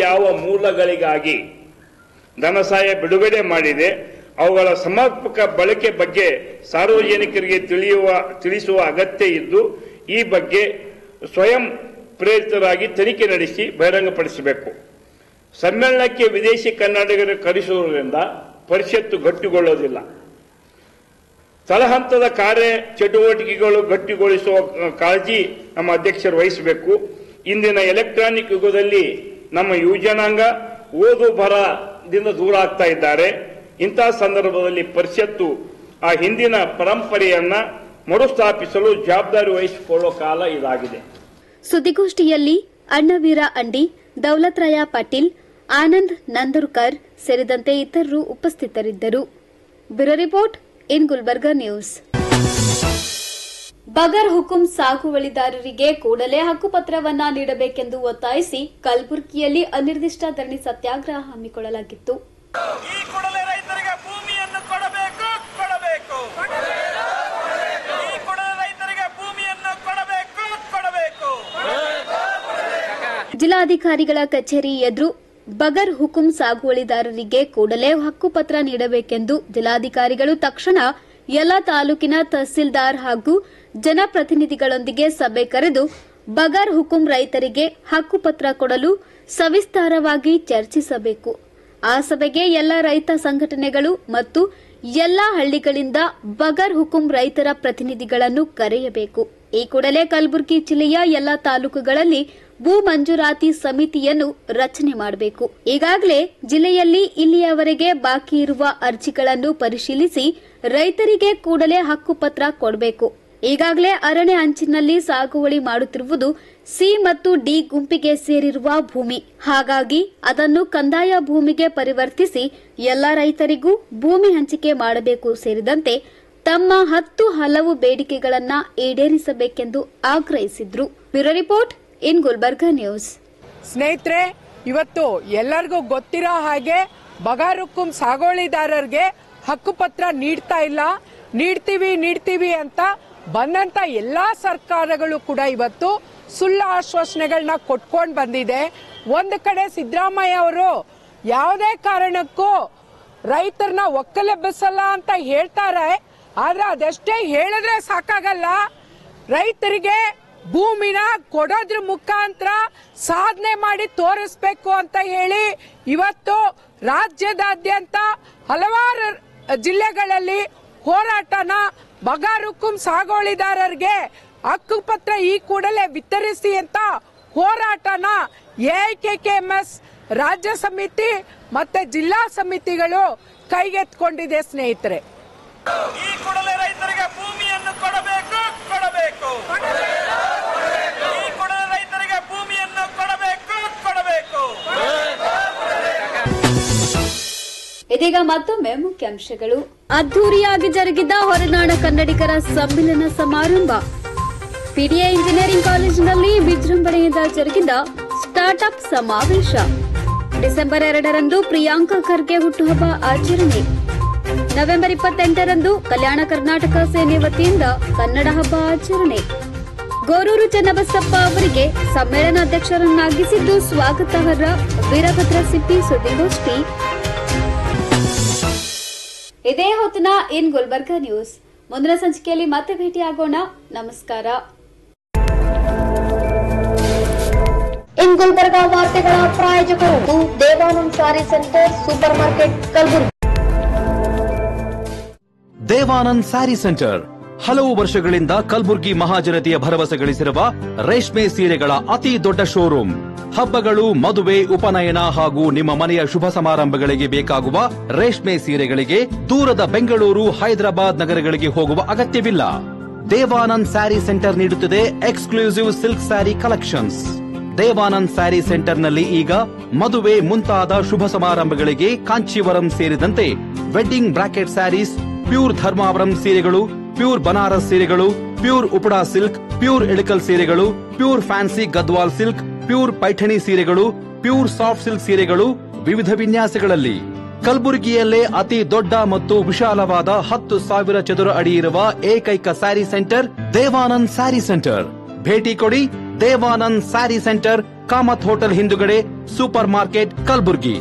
ಯಾವ ಮೂಲಗಳಿಗಾಗಿ ಧನಸಹಾಯ ಬಿಡುಗಡೆ ಮಾಡಿದೆ ಅವುಗಳ ಸಮರ್ಪಕ ಬಳಕೆ ಬಗ್ಗೆ ಸಾರ್ವಜನಿಕರಿಗೆ ತಿಳಿಸುವ ಅಗತ್ಯ ಇದ್ದು ಈ ಬಗ್ಗೆ ಸ್ವಯಂ ಪ್ರೇರಿತರಾಗಿ ತನಿಖೆ ನಡೆಸಿ ಬಹಿರಂಗಪಡಿಸಬೇಕು. ಸಮ್ಮೇಳನಕ್ಕೆ ವಿದೇಶಿ ಕನ್ನಡಿಗರು ಕರೆಸುವುದರಿಂದ ಪರಿಷತ್ತು ಗಟ್ಟಿಗೊಳ್ಳೋದಿಲ್ಲ. ತಳಹಂತದ ಕಾರ್ಯ ಚಟುವಟಿಕೆಗಳು ಗಟ್ಟಿಗೊಳಿಸುವ ಕಾಳಜಿ ನಮ್ಮ ಅಧ್ಯಕ್ಷರು ವಹಿಸಬೇಕು. ಇಂದಿನ ಎಲೆಕ್ಟ್ರಾನಿಕ್ ಯುಗದಲ್ಲಿ ನಮ್ಮ ಯುವಜನಾಂಗ ಓದು ಬರದಿಂದ ದೂರ ಆಗ್ತಾ ಇದ್ದಾರೆ. ಇಂತಹ ಸಂದರ್ಭದಲ್ಲಿ ಪರಿಷತ್ತು ಆ ಹಿಂದಿನ ಪರಂಪರೆಯನ್ನ ಮರುಸ್ಥಾಪಿಸಲು ಜವಾಬ್ದಾರಿ ವಹಿಸಿಕೊಳ್ಳುವ ಕಾಲ ಇದಾಗಿದೆ. ಸುದ್ದಿಗೋಷ್ಠಿಯಲ್ಲಿ ಅಣ್ಣವೀರ ಅಂಡಿ, ದೌಲತ್ರಾಯ ಪಾಟೀಲ್, ಆನಂದ್ ನಂದರುಕರ್ ಸೇರಿದಂತೆ ಇತರರು ಉಪಸ್ಥಿತರಿದ್ದರು. Bureau report in Gulbarga news. ಬಗರ್ ಹುಕುಂ ಸಾಗುವಳಿದಾರರಿಗೆ ಕೂಡಲೇ ಹಕ್ಕುಪತ್ರವನ್ನ ನೀಡಬೇಕೆಂದು ಒತ್ತಾಯಿಸಿ ಕಲಬುರಗಿಯಲ್ಲಿ ಅನಿರ್ದಿಷ್ಟ ಧರಣಿ ಸತ್ಯಾಗ್ರಹ ಹಮ್ಮಿಕೊಳ್ಳಲಾಗಿತ್ತು. ಈ ಕೂಡಲೇ ರೈತರಿಗೆ ಭೂಮಿಯನ್ನು ಕೊಡಬೇಕು. ಈ ಕೂಡಲೇ ರೈತರಿಗೆ ಭೂಮಿಯನ್ನು ಕೊಡಬೇಕು. ಜಿಲ್ಲಾಧಿಕಾರಿಗಳ ಕಚೇರಿ ಎದುರು ಬಗರ್ ಹುಕುಂ ಸಾಗುವಳಿದಾರರಿಗೆ ಕೂಡಲೇ ಹಕ್ಕುಪತ್ರ ನೀಡಬೇಕೆಂದು ಜಿಲ್ಲಾಧಿಕಾರಿಗಳು ತಕ್ಷಣ ಎಲ್ಲ ತಾಲೂಕಿನ ತಹಸೀಲ್ದಾರ್ ಹಾಗೂ ಜನಪ್ರತಿನಿಧಿಗಳೊಂದಿಗೆ ಸಭೆ ಕರೆದು ಬಗರ್ ಹುಕುಂ ರೈತರಿಗೆ ಹಕ್ಕುಪತ್ರ ಕೊಡಲು ಸವಿಸ್ತಾರವಾಗಿ ಚರ್ಚಿಸಬೇಕು. ಆ ಸಭೆಗೆ ಎಲ್ಲ ರೈತ ಸಂಘಟನೆಗಳು ಮತ್ತು ಎಲ್ಲ ಹಳ್ಳಿಗಳಿಂದ ಬಗರ್ ಹುಕುಂ ರೈತರ ಪ್ರತಿನಿಧಿಗಳನ್ನು ಕರೆಯಬೇಕು. ಈ ಕೂಡಲೇ ಕಲಬುರಗಿ ಜಿಲ್ಲೆಯ ಎಲ್ಲ ತಾಲೂಕುಗಳಲ್ಲಿ ಭೂ ಮಂಜೂರಾತಿ ಸಮಿತಿಯನ್ನು ರಚನೆ ಮಾಡಬೇಕು. ಈಗಾಗಲೇ ಜಿಲ್ಲೆಯಲ್ಲಿ ಇಲ್ಲಿಯವರೆಗೆ ಬಾಕಿ ಇರುವ ಅರ್ಜಿಗಳನ್ನು ಪರಿಶೀಲಿಸಿ ರೈತರಿಗೆ ಕೂಡಲೇ ಹಕ್ಕುಪತ್ರ ಕೊಡಬೇಕು. ಈಗಾಗಲೇ ಅರಣ್ಯ ಅಂಚಿನಲ್ಲಿ ಸಾಗುವಳಿ ಮಾಡುತ್ತಿರುವುದು ಸಿ ಮತ್ತು ಡಿ ಗುಂಪಿಗೆ ಸೇರಿರುವ ಭೂಮಿ. ಹಾಗಾಗಿ ಅದನ್ನು ಕಂದಾಯ ಭೂಮಿಗೆ ಪರಿವರ್ತಿಸಿ ಎಲ್ಲ ರೈತರಿಗೂ ಭೂಮಿ ಹಂಚಿಕೆ ಮಾಡಬೇಕು ಸೇರಿದಂತೆ ತಮ್ಮ 10 ಹಲವು ಬೇಡಿಕೆಗಳನ್ನು ಈಡೇರಿಸಬೇಕೆಂದು ಆಗ್ರಹಿಸಿದ್ರು. Bureau report in Gulbarga news. ಸ್ನೇಹಿತರೆ, ಇವತ್ತು ಎಲ್ಲರಿಗೂ ಗೊತ್ತಿರೋ ಹಾಗೆ ಬಗರ್ ಹುಕುಂ ಸಾಗುವಳಿದಾರರಿಗೆ ಹಕ್ಕುಪತ್ರ ನೀಡ್ತಾ ಇಲ್ಲ. ನೀಡ್ತೀವಿ ಅಂತ ಬಂದಂತ ಎಲ್ಲಾ ಸರ್ಕಾರಗಳು ಕೂಡ ಇವತ್ತು ಸುಳ್ಳು ಆಶ್ವಾಸನೆಗಳನ್ನ ಕೊಟ್ಕೊಂಡು ಬಂದಿದೆ. ಒಂದು ಕಡೆ ಸಿದ್ದರಾಮಯ್ಯ ಅವರು ಯಾವುದೇ ಕಾರಣಕ್ಕೂ ರೈತರನ್ನ ಒಕ್ಕಲೆಬ್ಬಿಸಲ್ಲ ಅಂತ ಹೇಳ್ತಾರೆ. ಆದ್ರೆ ಅದಷ್ಟೇ ಹೇಳಿದ್ರೆ ಸಾಕಾಗಲ್ಲ. ರೈತರಿಗೆ ಭೂಮಿನ ಕೊಡೋದ್ರ ಮುಖಾಂತರ ಸಾಧನೆ ಮಾಡಿ ತೋರಿಸ್ಬೇಕು ಅಂತ ಹೇಳಿ ಇವತ್ತು ರಾಜ್ಯದಾದ್ಯಂತ ಹಲವಾರು ಜಿಲ್ಲೆಗಳಲ್ಲಿ ಹೋರಾಟನ ಬಗರ್ ಹುಕುಂ ಸಾಗುವಳಿದಾರರಿಗೆ ಹಕ್ಕುಪತ್ರ ಈ ಕೂಡಲೇ ವಿತರಿಸಿ ಅಂತ ಹೋರಾಟನ ಎಐಕೆಕೆಎಂಎಸ್ ರಾಜ್ಯ ಸಮಿತಿ ಮತ್ತೆ ಜಿಲ್ಲಾ ಸಮಿತಿಗಳು ಕೈಗೆತ್ತಿಕೊಂಡಿದೆ. ಸ್ನೇಹಿತರೆ, ಈ ಕೂಡಲೇ ರೈತರಿಗೆ ಭೂಮಿಯನ್ನು ಕೊಡಬೇಕು. ಈ ಕೂಡಲೇ ರೈತರಿಗೆ ಭೂಮಿಯನ್ನು ಕೊಡಬೇಕು. ಇದೀಗ ಮತ್ತೊಮ್ಮೆ ಮುಖ್ಯಾಂಶಗಳು. ಅದ್ದೂರಿಯಾಗಿ ಜರುಗಿದ ಹೊರನಾಡ ಕನ್ನಡಿಗರ ಸಮ್ಮಿಲನ ಸಮಾರಂಭ. ಪಿಡಿಎ ಇಂಜಿನಿಯರಿಂಗ್ ಕಾಲೇಜಿನಲ್ಲಿ ವಿಜೃಂಭಣೆಯಿಂದ ಜರುಗಿದ ಸ್ಟಾರ್ಟ್ಅಪ್ ಸಮಾವೇಶ. ಡಿಸೆಂಬರ್ 2ರಂದು ಪ್ರಿಯಾಂಕಾ ಖರ್ಗೆ ಹುಟ್ಟುಹಬ್ಬ ಆಚರಣೆ. ನವೆಂಬರ್ 28ರಂದು ಕಲ್ಯಾಣ ಕರ್ನಾಟಕ ಸೇನೆ ವತಿಯಿಂದ ಕನ್ನಡ ಹಬ್ಬ ಆಚರಣೆ. ಗೋರೂರು ಚನ್ನಬಸಪ್ಪ ಅವರಿಗೆ ಸಮ್ಮೇಳನಾಧ್ಯಕ್ಷರನ್ನಾಗಿಸಿದ್ದು ಸ್ವಾಗತಾರ್ಹ. ವೀರಭದ್ರ ಸಿಪ್ಪಿ ಸುದ್ದಿಗೋಷ್ಠಿ. ಇದೇ ಹೊತ್ತಿನ ಇನ್ ಗುಲ್ಬರ್ಗಾ ನ್ಯೂಸ್. ಮುಂದಿನ ಸಂಚಿಕೆಯಲ್ಲಿ ಮತ್ತೆ ಭೇಟಿಯಾಗೋಣ. ನಮಸ್ಕಾರ. ಇನ್ ಗುಲ್ಬರ್ಗಾ ವಾರ್ತೆಗಳ ಪ್ರಾಯೋಜಕರು ದೇವಾನಂದ್ ಸಾರಿ centre super market Kalaburagi. Devanand sari centre ಹಲವು ವರ್ಷಗಳಿಂದ ಕಲಬುರ್ಗಿ ಮಹಾಜನತೆಯ ಭರವಸೆ ಗಳಿಸಿರುವ ರೇಷ್ಮೆ ಸೀರೆಗಳ ಅತಿ ದೊಡ್ಡ ಶೋರೂಮ್. ಹಬ್ಬಗಳು, ಮದುವೆ, ಉಪನಯನ ಹಾಗೂ ನಿಮ್ಮ ಮನೆಯ ಶುಭ ಸಮಾರಂಭಗಳಿಗೆ ಬೇಕಾಗುವ ರೇಷ್ಮೆ ಸೀರೆಗಳಿಗೆ ದೂರದ ಬೆಂಗಳೂರು, ಹೈದರಾಬಾದ್ ನಗರಗಳಿಗೆ ಹೋಗುವ ಅಗತ್ಯವಿಲ್ಲ. ದೇವಾನಂದ್ ಸ್ಯಾರಿ ಸೆಂಟರ್ ನೀಡುತ್ತಿದೆ exclusive silk saree collections. Devanand saree ಸೆಂಟರ್ನಲ್ಲಿ ಈಗ ಮದುವೆ ಮುಂತಾದ ಶುಭ ಸಮಾರಂಭಗಳಿಗೆ ಕಾಂಚೀವರಂ ಸೇರಿದಂತೆ wedding brocade sarees, pure Dharmavaram ಸೀರೆಗಳು, ಪ್ಯೂರ್ ಬನಾರಸ್ ಸೀರೆಗಳು, pure Uppada silk, pure Ilkal ಸೀರೆಗಳು, pure fancy Gadwal silk, pure Paithani ಸೀರೆಗಳು, ಪ್ಯೂರ್ ಸಾಫ್ಟ್ ಸಿಲ್ಕ್ ಸೀರೆಗಳು ವಿವಿಧ ವಿನ್ಯಾಸಗಳಲ್ಲಿ. ಕಲಬುರಗಿಯಲ್ಲೇ ಅತಿ ದೊಡ್ಡ ಮತ್ತು ವಿಶಾಲವಾದ 10,000 ಚದುರ ಅಡಿ ಇರುವ ಏಕೈಕ ಸ್ಯಾರಿ ಸೆಂಟರ್ ದೇವಾನಂದ್ ಸ್ಯಾರಿ ಸೆಂಟರ್. ಭೇಟಿ ಕೊಡಿ ದೇವಾನಂದ್ ಸ್ಯಾರಿ ಸೆಂಟರ್, ಕಾಮತ್ ಹೋಟೆಲ್ ಹಿಂದುಗಡೆ, ಸೂಪರ್ ಮಾರ್ಕೆಟ್, ಕಲಬುರಗಿ.